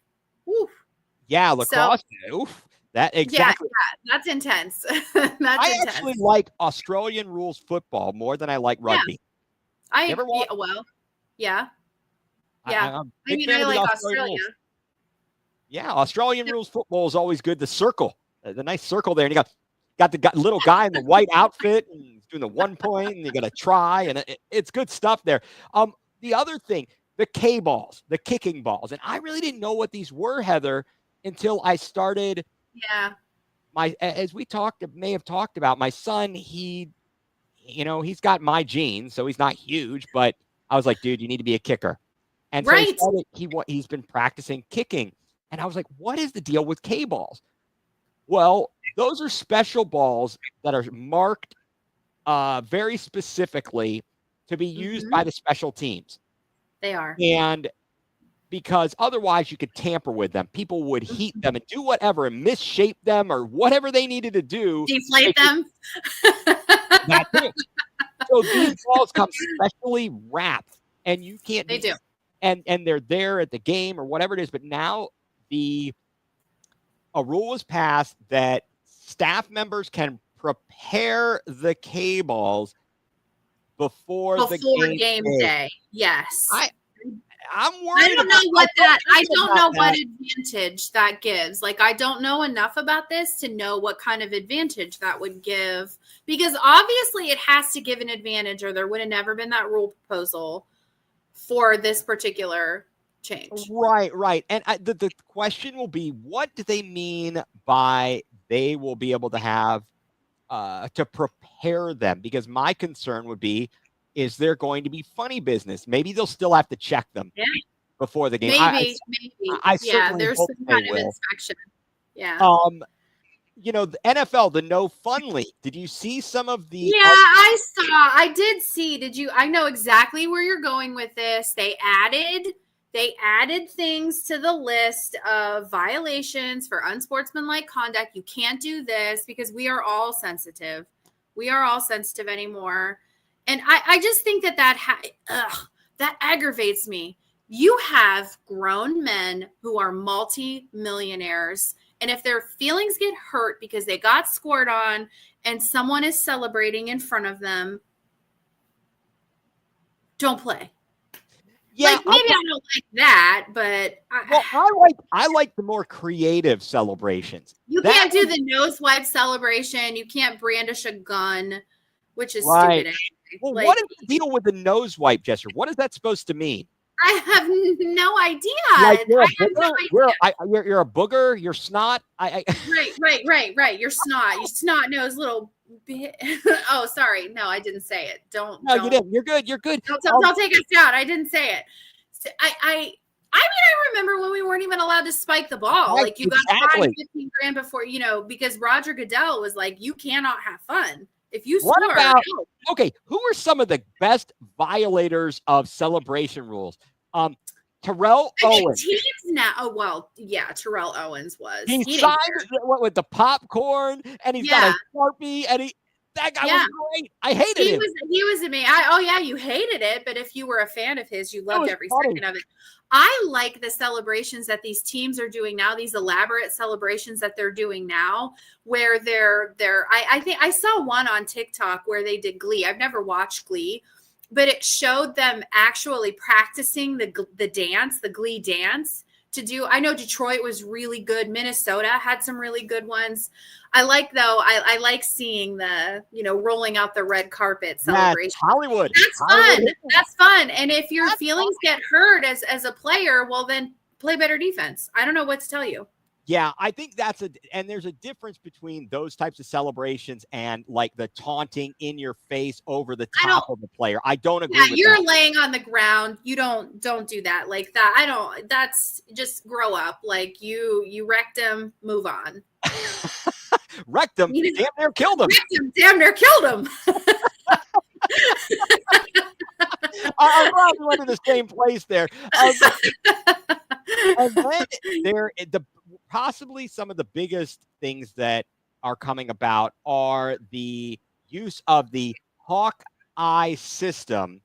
Oof. Yeah, lacrosse. Oof. That exactly. Yeah, that's intense. I actually like Australian rules football more than I like rugby. Yeah. I like Australia. Yeah, Australian rules football is always good. The circle, the nice circle there, and you got the little guy in the white outfit and he's doing the 1 point, and you got to try, and it's good stuff there. The other thing, the K balls, the kicking balls, and I really didn't know what these were, Heather, until I started. Yeah. As we may have talked about, my son, he's got my genes, so he's not huge, but I was like, dude, you need to be a kicker. And so he's been practicing kicking. And I was like, what is the deal with K balls? Well, those are special balls that are marked very specifically to be used by the special teams. They are. And because otherwise you could tamper with them. People would heat them and do whatever and misshape them or whatever they needed to do. Deflate them. That's it. So these balls come specially wrapped, and you can't. They do. And they're there at the game or whatever it is. But now a rule was passed that staff members can prepare the K balls before the game day. Yes. I'm worried. I don't know what advantage that gives. Like, I don't know enough about this to know what kind of advantage that would give, because obviously it has to give an advantage, or there would have never been that rule proposal for this particular change. Right. And the question will be, what do they mean by they will be able to have to prepare them? Because my concern would be, is there going to be funny business? Maybe they'll still have to check them before the game. Maybe. I certainly there's hope some they kind will. of inspection. Yeah. The NFL, the No Fun League. Did you see some of the? Yeah, I did see. I know exactly where you're going with this. They added things to the list of violations for unsportsmanlike conduct. You can't do this because we are all sensitive. We are all sensitive anymore. And I just think that aggravates me. You have grown men who are multi-millionaires, and if their feelings get hurt because they got scored on and someone is celebrating in front of them, don't play. Yeah, like, maybe I don't like that, but I like the more creative celebrations. You can't do the nose wipe celebration. You can't brandish a gun, which is stupid. Anyway. Well, what is the deal with the nose wipe gesture? What is that supposed to mean? I have no idea. Like, you're a booger. You're snot. Right. You're snot. You snot nose little bit. Oh, sorry. No, I didn't say it. Don't. You didn't. You're good. Don't take us down. I didn't say it. So I remember when we weren't even allowed to spike the ball. Right, Like you got fined 15 grand before, because Roger Goodell was like, you cannot have fun. If you What score, about, okay, who are some of the best violators of celebration rules? Terrell Owens. Teams now. Oh, well, yeah, Terrell Owens was. He signed with the popcorn, and he's got a Sharpie, and that guy was great. I hated him. He was amazing. You hated it, but if you were a fan of his, you loved every second of it. I like the celebrations that these teams are doing now, these elaborate celebrations that they're doing now, where I think I saw one on TikTok where they did Glee. I've never watched Glee, but it showed them actually practicing the dance, the Glee dance to do. I know Detroit was really good. Minnesota had some really good ones. I like seeing the, rolling out the red carpet celebration. Hollywood. That's fun. And if your feelings get hurt as a player, well, then play better defense. I don't know what to tell you. Yeah, I think and there's a difference between those types of celebrations and like the taunting in your face over the top of the player. I don't agree with you're that. laying on the ground. You don't do that like that. That's just grow up. Like you wrecked him, move on. Wrecked him, damn near killed him. Damn near killed him. I'm glad we went to the same place there. And then possibly some of the biggest things that are coming about are the use of the Hawkeye system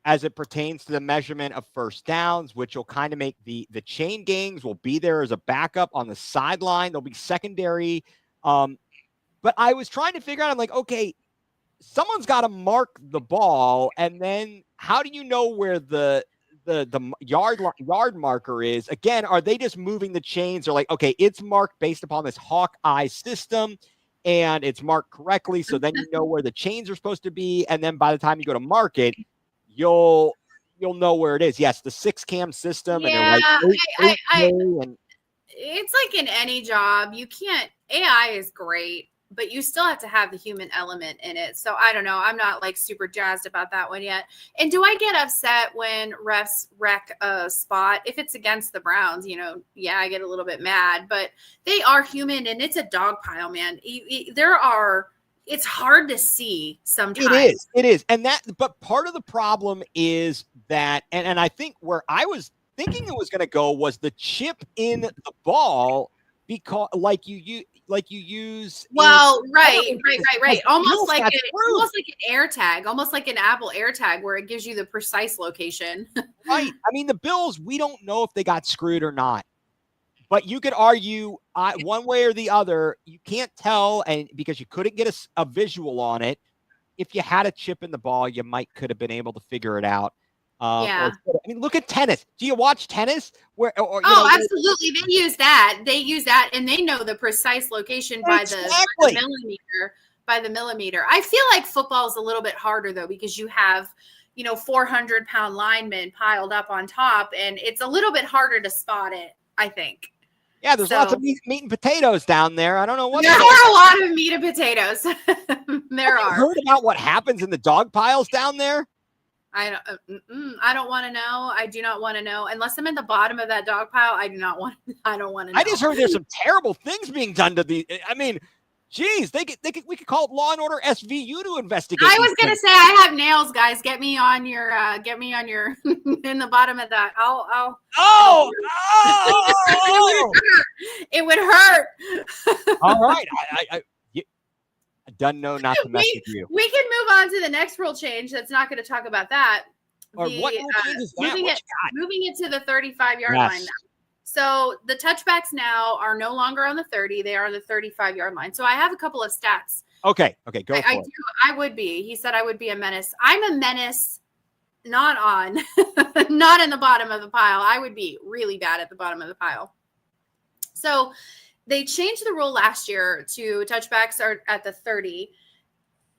as it pertains to the measurement of first downs, which will kind of make the chain gangs will be there as a backup on the sideline. They'll be secondary. But I was trying to figure out, I'm like, okay, someone's got to mark the ball, and then how do you know where the yard marker is? Again, are they just moving the chains? Or like, okay, it's marked based upon this Hawkeye system, and it's marked correctly, so then you know where the chains are supposed to be, and then by the time you go to mark it, you'll know where it is. Yes, the 6-cam system, yeah, and it's like in any job, you can't. AI is great, but you still have to have the human element in it. So I don't know. I'm not like super jazzed about that one yet. And do I get upset when refs wreck a spot? If it's against the Browns, I get a little bit mad, but they are human and it's a dog pile, man. It's hard to see sometimes. It is. But part of the problem is that, and I think where I was thinking it was going to go was the chip in the ball, because like you use. Well, right. Almost like an AirTag, almost like an Apple AirTag, where it gives you the precise location. Right. I mean, the Bills, we don't know if they got screwed or not, but you could argue one way or the other. You can't tell, and because you couldn't get a visual on it. If you had a chip in the ball, you could have been able to figure it out. I mean, look at tennis. Do you watch tennis? Absolutely. They use that, and they know the precise location by the millimeter. By the millimeter. I feel like football is a little bit harder though, because you have 400-pound linemen piled up on top, and it's a little bit harder to spot it, I think. Yeah, there's lots of meat and potatoes down there. I don't know what. There are a lot of meat and potatoes. There are. Heard about what happens in the dog piles down there? I don't want to know. I do not want to know. Unless I'm in the bottom of that dog pile, I don't want to know. I just heard there's some terrible things being done to the. I mean, geez, we could call it Law and Order SVU to investigate. I was gonna say I have nails, guys. Get me on your in the bottom of that. It would hurt. All right, I done know not to mess with you. We can move on to the next rule change. That's not going to talk about that. What rule change is that? Moving it to the 35-yard line now. So the touchbacks now are no longer on the 30. They are on the 35-yard line. So I have a couple of stats. Okay, go for it. I would be. He said I would be a menace. I'm a menace, not in the bottom of the pile. I would be really bad at the bottom of the pile. So they changed the rule last year to touchbacks are at the 30.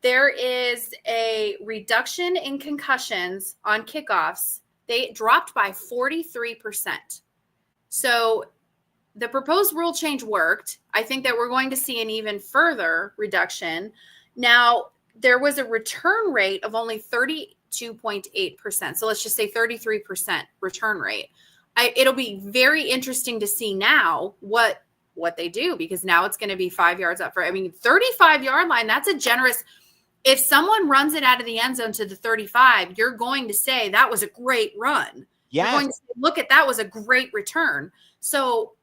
There is a reduction in concussions on kickoffs. They dropped by 43%. So the proposed rule change worked. I think that we're going to see an even further reduction. Now, there was a return rate of only 32.8%. So let's just say 33% return rate. It'll be very interesting to see now what they do, because now it's going to be 5 yards up for, 35-yard line. That's a generous. If someone runs it out of the end zone to the 35, you're going to say that was a great run. Yes. You're going to say, look at that was a great return. So,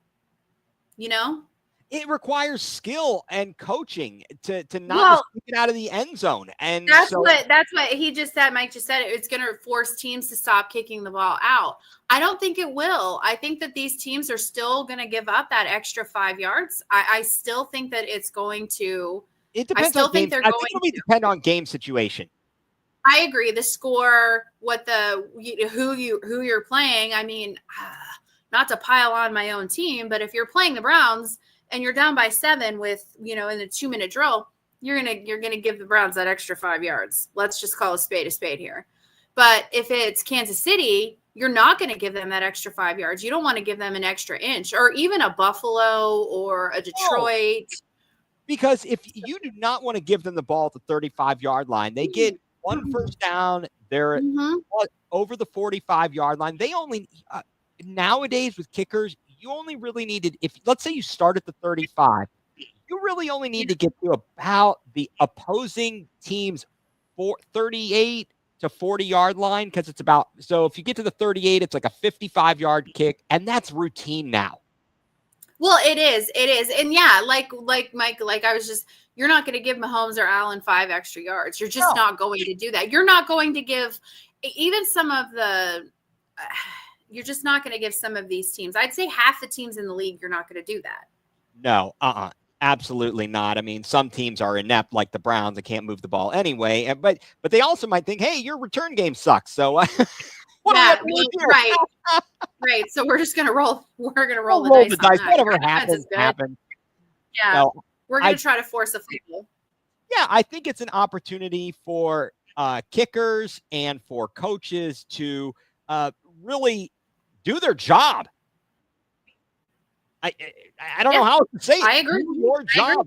it requires skill and coaching to not just get out of the end zone. And that's what he just said. Mike just said it. It's going to force teams to stop kicking the ball out. I don't think it will. I think that these teams are still going to give up that extra 5 yards. I still think that it's going to. It depends on game. I think it'll depend on game situation. I agree. The score, who you're playing. I mean, not to pile on my own team, but if you're playing the Browns and you're down by 7 with, in a 2-minute drill, you're gonna give the Browns that extra 5 yards. Let's just call a spade here. But if it's Kansas City, you're not going to give them that extra 5 yards. You don't want to give them an extra inch, or even a Buffalo or a Detroit. Because if you do not want to give them the ball at the 35-yard line, they get one first down. They're over the 45-yard line. They only nowadays with kickers, you only really needed, if let's say you start at the 35, you really only need to get to about the opposing team's 38 to 40-yard line, because it's about, so if you get to the 38, it's like a 55-yard kick, and that's routine now. Well, it is. And yeah, like Mike, you're not going to give Mahomes or Allen 5 extra yards. You're just not going to do that. You're not going to give even some of the, you're just not going to give some of these teams. I'd say half the teams in the league, you're not going to do that. No, absolutely not. I mean, some teams are inept, like the Browns, that can't move the ball anyway. But they also might think, hey, your return game sucks. So right. So we're just gonna roll. We're gonna roll the dice. Whatever happens, happens. Yeah, so we're gonna try to force a field. Yeah, I think it's an opportunity for kickers and for coaches to really do their job. I don't know how to say it. I agree. Do your job.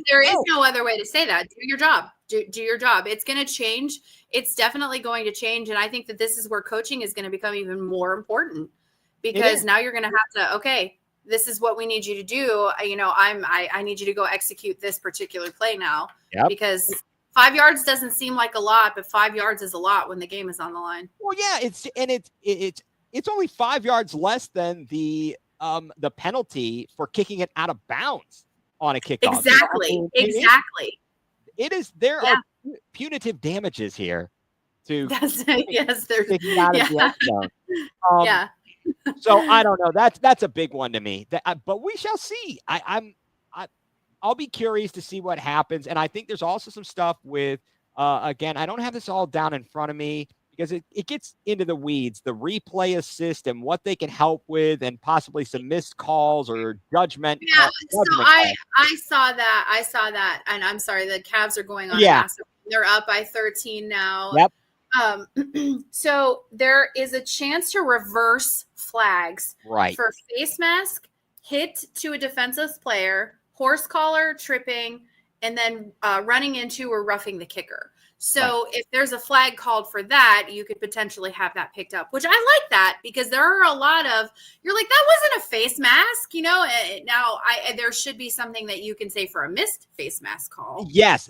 There is no other way to say that. Do your job. Do your job. It's going to change. It's definitely going to change. And I think that this is where coaching is going to become even more important, because now you're going to have to, okay, this is what we need you to do. I need you to go execute this particular play now, because 5 yards doesn't seem like a lot, but 5 yards is a lot when the game is on the line. Well, yeah, it's only 5 yards less than the penalty for kicking it out of bounds on a kickoff. Exactly. It is. There are punitive damages here. Yes, there's. So I don't know. That's a big one to me. But we shall see. I'll be curious to see what happens. And I think there's also some stuff with. Again, I don't have this all down in front of me, because it gets into the weeds, the replay assist and what they can help with, and possibly some missed calls or judgment. Yeah, so I saw that, and I'm sorry, the Cavs are going on. Yeah. They're up by 13 now. Yep. So there is a chance to reverse flags for face mask, hit to a defensive player, horse collar, tripping, and then running into or roughing the kicker. So if there's a flag called for that, you could potentially have that picked up, which I like that, because there are a lot of, you're like, that wasn't a face mask, now there should be something that you can say for a missed face mask call. Yes.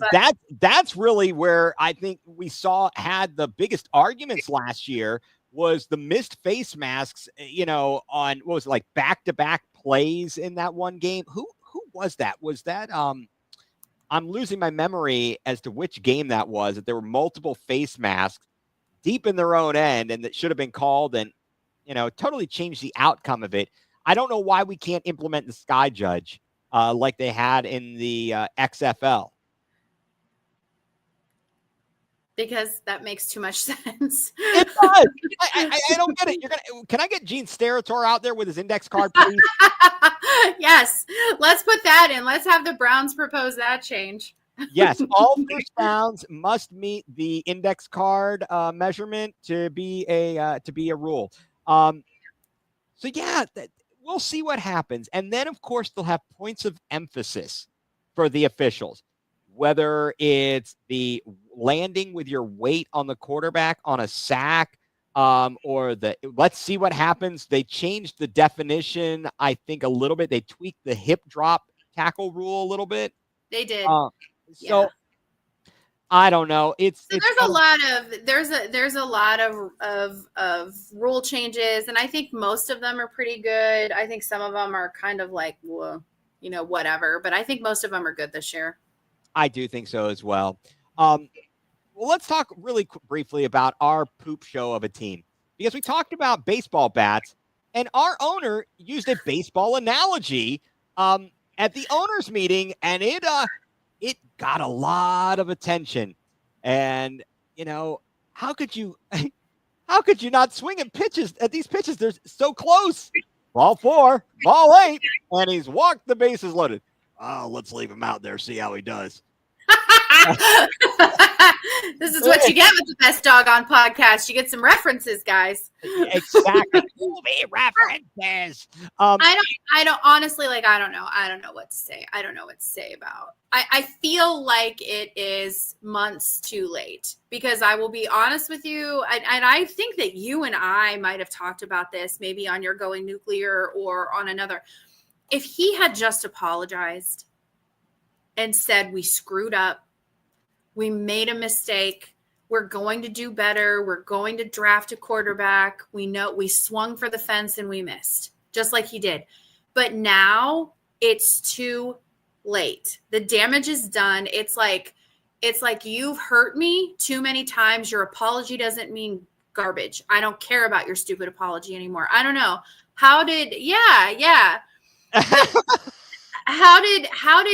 That's really where I think we had the biggest arguments last year, was the missed face masks, on what was it, like back-to-back plays in that one game. Who was that? Was that, I'm losing my memory as to which game that was, that there were multiple face masks deep in their own end, and that should have been called, and, totally changed the outcome of it. I don't know why we can't implement the Sky Judge like they had in the XFL. Because that makes too much sense. It does. I don't get it. Can I get Gene Steratore out there with his index card, please? Yes. Let's put that in. Let's have the Browns propose that change. Yes. All first downs must meet the index card measurement to be a rule. So yeah, we'll see what happens. And then, of course, they'll have points of emphasis for the officials, whether it's the landing with your weight on the quarterback on a sack, or the let's see what happens. They changed the definition, I think, a little bit. They tweaked the hip drop tackle rule a little bit. They did. So I don't know. There's a lot of rule changes, and I think most of them are pretty good. I think some of them are kind of like, well, whatever. But I think most of them are good this year. I do think so as well. Well, let's talk really briefly about our poop show of a team, because we talked about baseball bats, and our owner used a baseball analogy at the owners meeting, and it got a lot of attention. And how could you not swing at these pitches? They're so close. Ball 4, ball 8, and he's walked the bases loaded. Oh, let's leave him out there, see how he does. This is what you get with the Best Dawg Gone Podcast. You get some references, guys. Exactly. Movie references. I don't honestly, I don't know. I don't know what to say. I don't know what to say about. I feel like it is months too late, because I will be honest with you, and I think that you and I might have talked about this maybe on your Going Nuclear or on another. If he had just apologized and said, we screwed up, we made a mistake, we're going to do better, we're going to draft a quarterback, we know we swung for the fence and we missed, just like he did. But now it's too late. The damage is done. It's like you've hurt me too many times. Your apology doesn't mean garbage. I don't care about your stupid apology anymore. I don't know. How did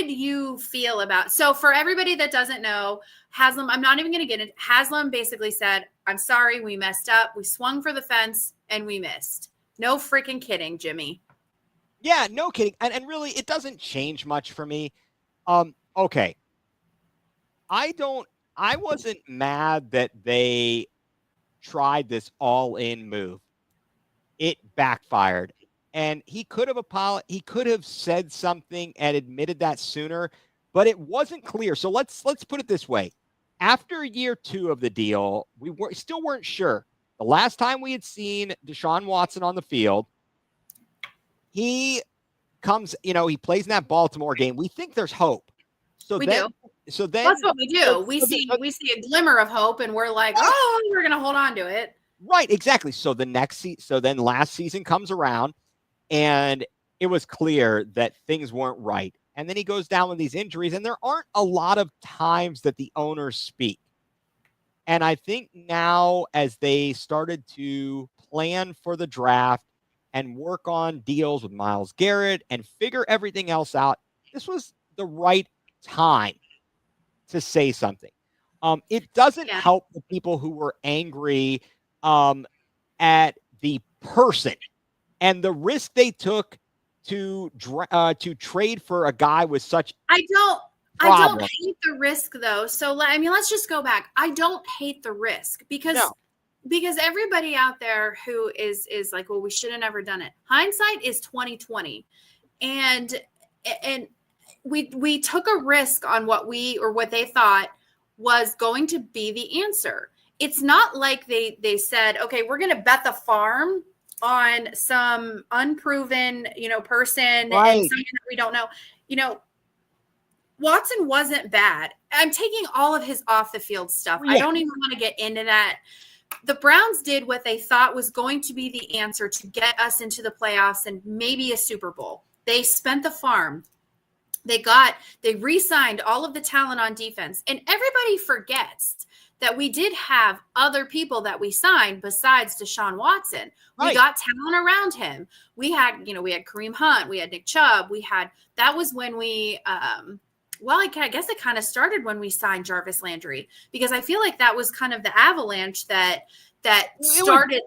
you feel about, so for everybody that doesn't know, Haslam, I'm not even going to get it. Haslam basically said, I'm sorry, we messed up. We swung for the fence and we missed. No freaking kidding, Jimmy. Yeah, no kidding. And really, it doesn't change much for me. Okay. I wasn't mad that they tried this all-in move. It backfired. And he could have said something and admitted that sooner, but it wasn't clear. So let's put it this way. After year 2 of the deal, we still weren't sure. The last time we had seen Deshaun Watson on the field, he comes, he plays in that Baltimore game. We think there's hope. So then that's what we do. We see a glimmer of hope, and we're like, we're going to hold on to it. Right, exactly. So then last season comes around, and it was clear that things weren't right. And then he goes down with these injuries, and there aren't a lot of times that the owners speak. And I think now, as they started to plan for the draft and work on deals with Myles Garrett and figure everything else out, this was the right time to say something. It doesn't help the people who were angry at the person and the risk they took to trade for a guy with such. I don't hate the risk, though. So let's just go back. I don't hate the risk because everybody out there who is like, well, we should have never done it. Hindsight is 2020, and we took a risk on what they thought was going to be the answer. It's not like they said, okay, we're going to bet the farm on some unproven, person and something that we don't know. Watson wasn't bad. I'm taking all of his off the field stuff. I don't even want to get into that. The Browns did what they thought was going to be the answer to get us into the playoffs and maybe a Super Bowl. They spent the farm. They re-signed all of the talent on defense. And everybody forgets that we did have other people that we signed besides Deshaun Watson. Right. We got talent around him. We had Kareem Hunt. We had Nick Chubb. That was when we, I guess it kind of started when we signed Jarvis Landry, because I feel like that was kind of the avalanche that started.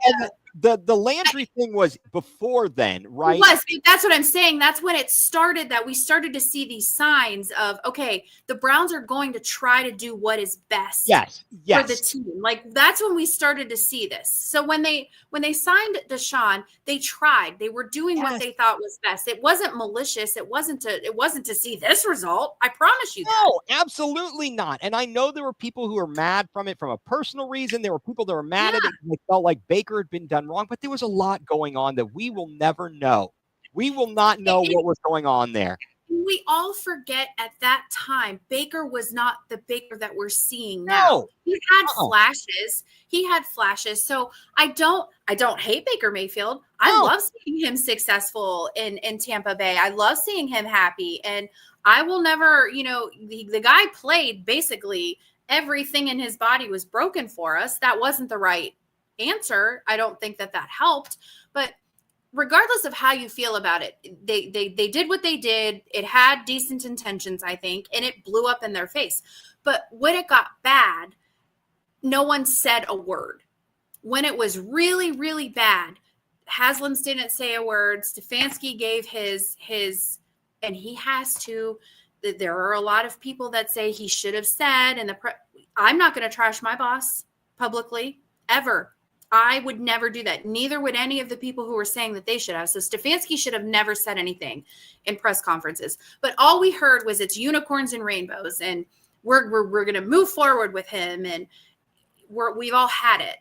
the Landry thing was before then, right? It was. That's what I'm saying. That's when it started, that we started to see these signs of, okay, the Browns are going to try to do what is best for the team. Like, that's when we started to see this. So when they signed Deshaun, they tried. They were doing what they thought was best. It wasn't malicious. It wasn't to see this result. I promise you that. No, absolutely not. And I know there were people who were mad from it from a personal reason. There were people that were mad at it. They felt like Baker had been done wrong, but there was a lot going on that we will never know. We will not know what was going on there. We all forget at that time, Baker was not the Baker that we're seeing now. No. He had flashes. He had flashes. So I don't hate Baker Mayfield. I love seeing him successful in Tampa Bay. I love seeing him happy. And I will never, the guy played basically everything in his body was broken for us. That wasn't the right answer. I don't think that helped. But regardless of how you feel about it, they did what they did. It had decent intentions, I think, and it blew up in their face. But when it got bad, no one said a word. When it was really, really bad, Haslam didn't say a word. Stefanski gave his, and he has to. There are a lot of people that say he should have said, and I'm not going to trash my boss publicly, ever. I would never do that. Neither would any of the people who were saying that they should have. So Stefanski should have never said anything in press conferences. But all we heard was it's unicorns and rainbows, and we're going to move forward with him, and we've all had it.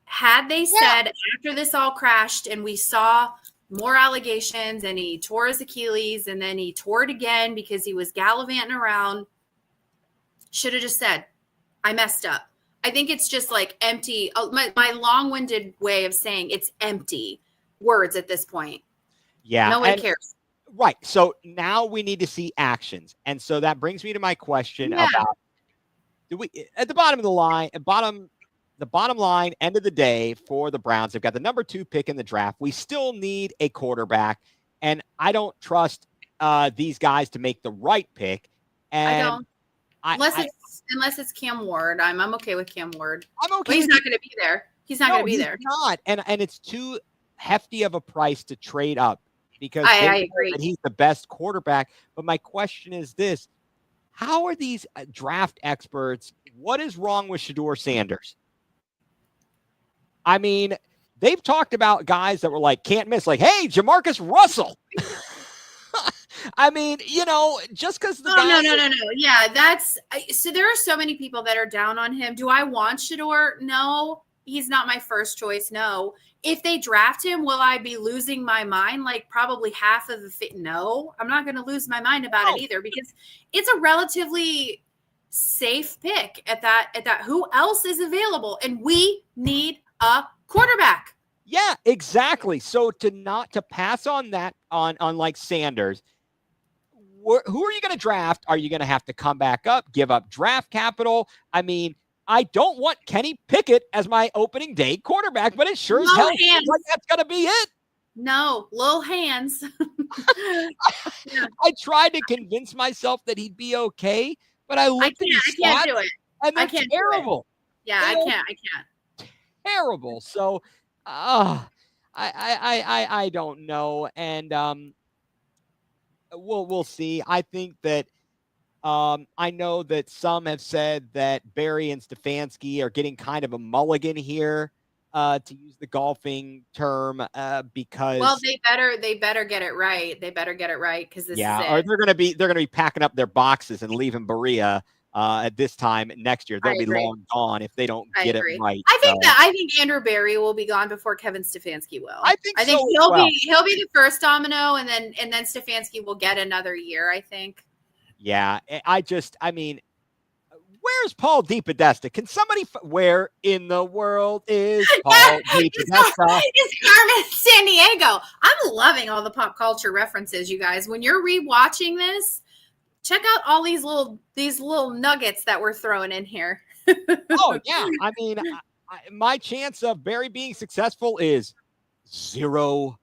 Had they said after this all crashed and we saw more allegations and he tore his Achilles and then he tore it again because he was gallivanting around, should have just said, I messed up. I think it's just like empty. My long-winded way of saying it's empty words at this point. Yeah. No one cares. Right. So now we need to see actions. And so that brings me to my question about, at the bottom of the line, the bottom line, end of the day for the Browns, they've got the number 2 pick in the draft. We still need a quarterback. And I don't trust these guys to make the right pick. And I don't. Unless it's Cam Ward. I'm okay with Cam Ward. I'm okay. But he's not going to be there. He's not going to be there. Not. And it's too hefty of a price to trade up because I agree that he's the best quarterback. But my question is this: how are these draft experts? What is wrong with Shedeur Sanders? I mean, they've talked about guys that were like can't miss, like, hey, Jamarcus Russell. I mean, just because the guy. No. Yeah, so there are so many people that are down on him. Do I want Shedeur? No, he's not my first choice. No. If they draft him, will I be losing my mind? Like probably half of the fit. No, I'm not going to lose my mind about it either because it's a relatively safe pick at that. Who else is available? And we need a quarterback. Yeah, exactly. So to pass on that on like Sanders. Who are you going to draft? Are you going to have to come back up, give up draft capital? I mean, I don't want Kenny Pickett as my opening day quarterback, but it sure as hell seems like that's going to be it. No, little hands. I tried to convince myself that he'd be okay, but I looked at his stats, do it. and they're terrible. Yeah, I can't. Terrible. So, I don't know, and we'll see. I think that I know that some have said that Barry and Stefanski are getting kind of a mulligan here, to use the golfing term, because they better get it right. They better get it right because this is it. Or they're gonna be packing up their boxes and leaving Berea at this time next year. They'll be long gone if they don't get it right. I think Andrew Barry will be gone before Kevin Stefanski will. I think he'll be the first domino, and then Stefanski will get another year, I think. Yeah, I mean, where's Paul DePodesta? Can somebody where in the world is Paul DePodesta? It's Carmen Sandiego. I'm loving all the pop culture references, you guys. When you're rewatching this, check out all these little nuggets that we're throwing in here. Oh yeah, I mean, my chance of Barry being successful is 0.0.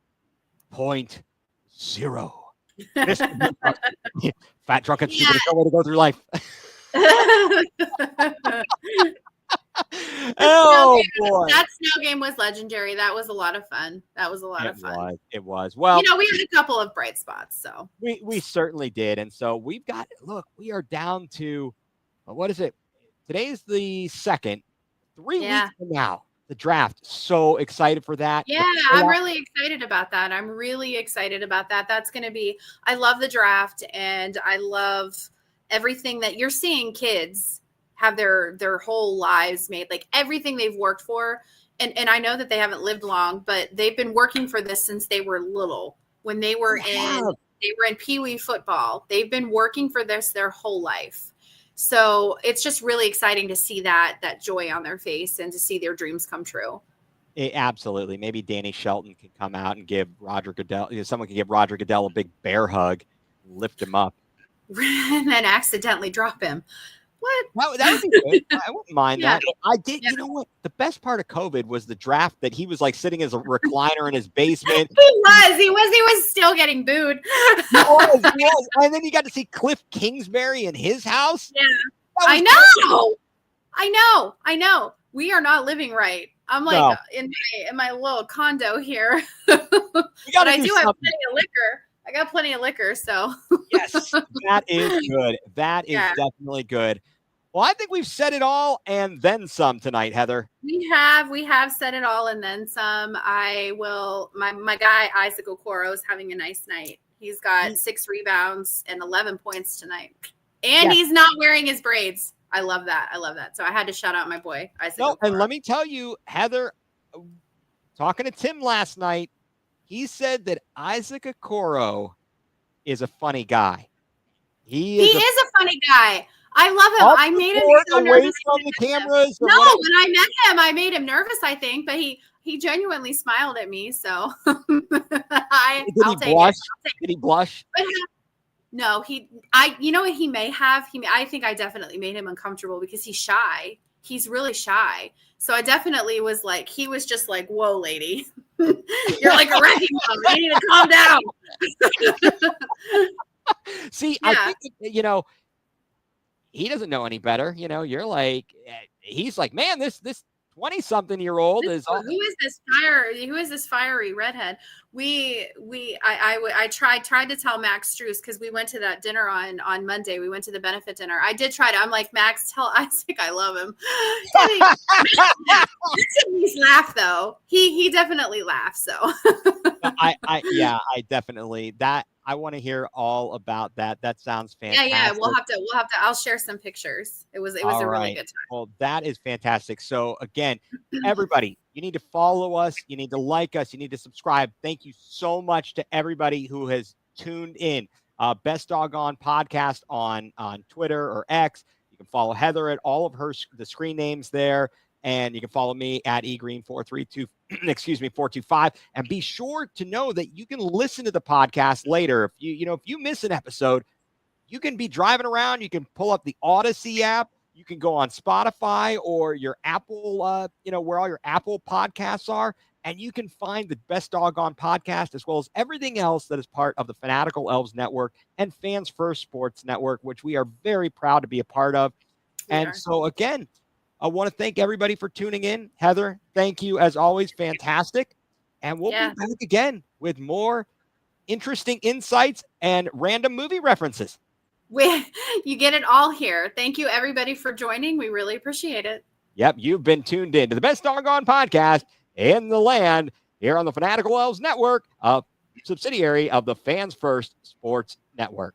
Fat, drunk, and stupid is no way to go through life. Oh boy. That snow game was legendary. That was a lot of fun. It was. Well, we had a couple of bright spots. So we certainly did. And so we are down to, what is it? Today's the 2nd. 3 weeks from now, the draft. So excited for that. Yeah, I'm really excited about that. That's going to be, I love the draft, and I love everything that you're seeing kids have their whole lives made, like everything they've worked for. And I know that they haven't lived long, but they've been working for this since they were little. When they were in Pee Wee football, they've been working for this their whole life. So it's just really exciting to see that joy on their face and to see their dreams come true. Absolutely. Maybe Danny Shelton can come out and give Roger Goodell, someone can give Roger Goodell a big bear hug, lift him up. And then accidentally drop him. What? That would be good. I wouldn't mind that. I did. Yeah. You know what? The best part of COVID was the draft, that he was like sitting as a recliner in his basement. He was still getting booed. He was. And then you got to see Cliff Kingsbury in his house. Yeah. I know. We are not living right. I'm like in my little condo here. But I do have plenty of liquor. I got plenty of liquor, so. Yes, that is good. That is definitely good. Well, I think we've said it all and then some tonight, Heather. We have said it all and then some. My guy, Isaac Okoro, is having a nice night. He's got 6 rebounds and 11 points tonight. And he's not wearing his braids. I love that. So I had to shout out my boy, Isaac Okoro. And let me tell you, Heather, talking to Tim last night, he said that Isaac Okoro is a funny guy. He is a funny guy. I love him. I made him so nervous from the cameras. No, when I met him, I made him nervous, I think, but he genuinely smiled at me. So I'll take it. Did he blush? No, you know what he may have? I think I definitely made him uncomfortable because he's shy. He's really shy. So I definitely was like, he was just like, whoa, lady, you're like a wrecking ball. You need to calm down. See, I think, he doesn't know any better. You're like, he's like, man, this 20-something-year-old is. Who is this fiery redhead? I tried to tell Max Struess, because we went to that dinner on Monday. We went to the benefit dinner. I did try to. I'm like, Max, tell Isaac I love him. He's laugh though. He definitely laughs. So I definitely that. I want to hear all about that. That sounds fantastic. Yeah. We'll have to. I'll share some pictures. It was a really good time. Well, that is fantastic. So again, everybody, you need to follow us. You need to like us. You need to subscribe. Thank you so much to everybody who has tuned in. Best Dawg Gone Podcast on Twitter or X. You can follow Heather at all of the screen names there. And you can follow me at egreen432, 425. And be sure to know that you can listen to the podcast later. If you miss an episode, you can be driving around. You can pull up the Odyssey app. You can go on Spotify or your Apple, where all your Apple podcasts are. And you can find the Best Dawg Gone Podcast, as well as everything else that is part of the Fanatical Elves Network and Fans First Sports Network, which we are very proud to be a part of. So again, I want to thank everybody for tuning in. Heather, thank you as always. Fantastic. And we'll be back again with more interesting insights and random movie references. You get it all here. Thank you, everybody, for joining. We really appreciate it. Yep, you've been tuned in to the Best Dawg Gone Podcast in the land here on the Fanatical Elves Network, a subsidiary of the Fans First Sports Network.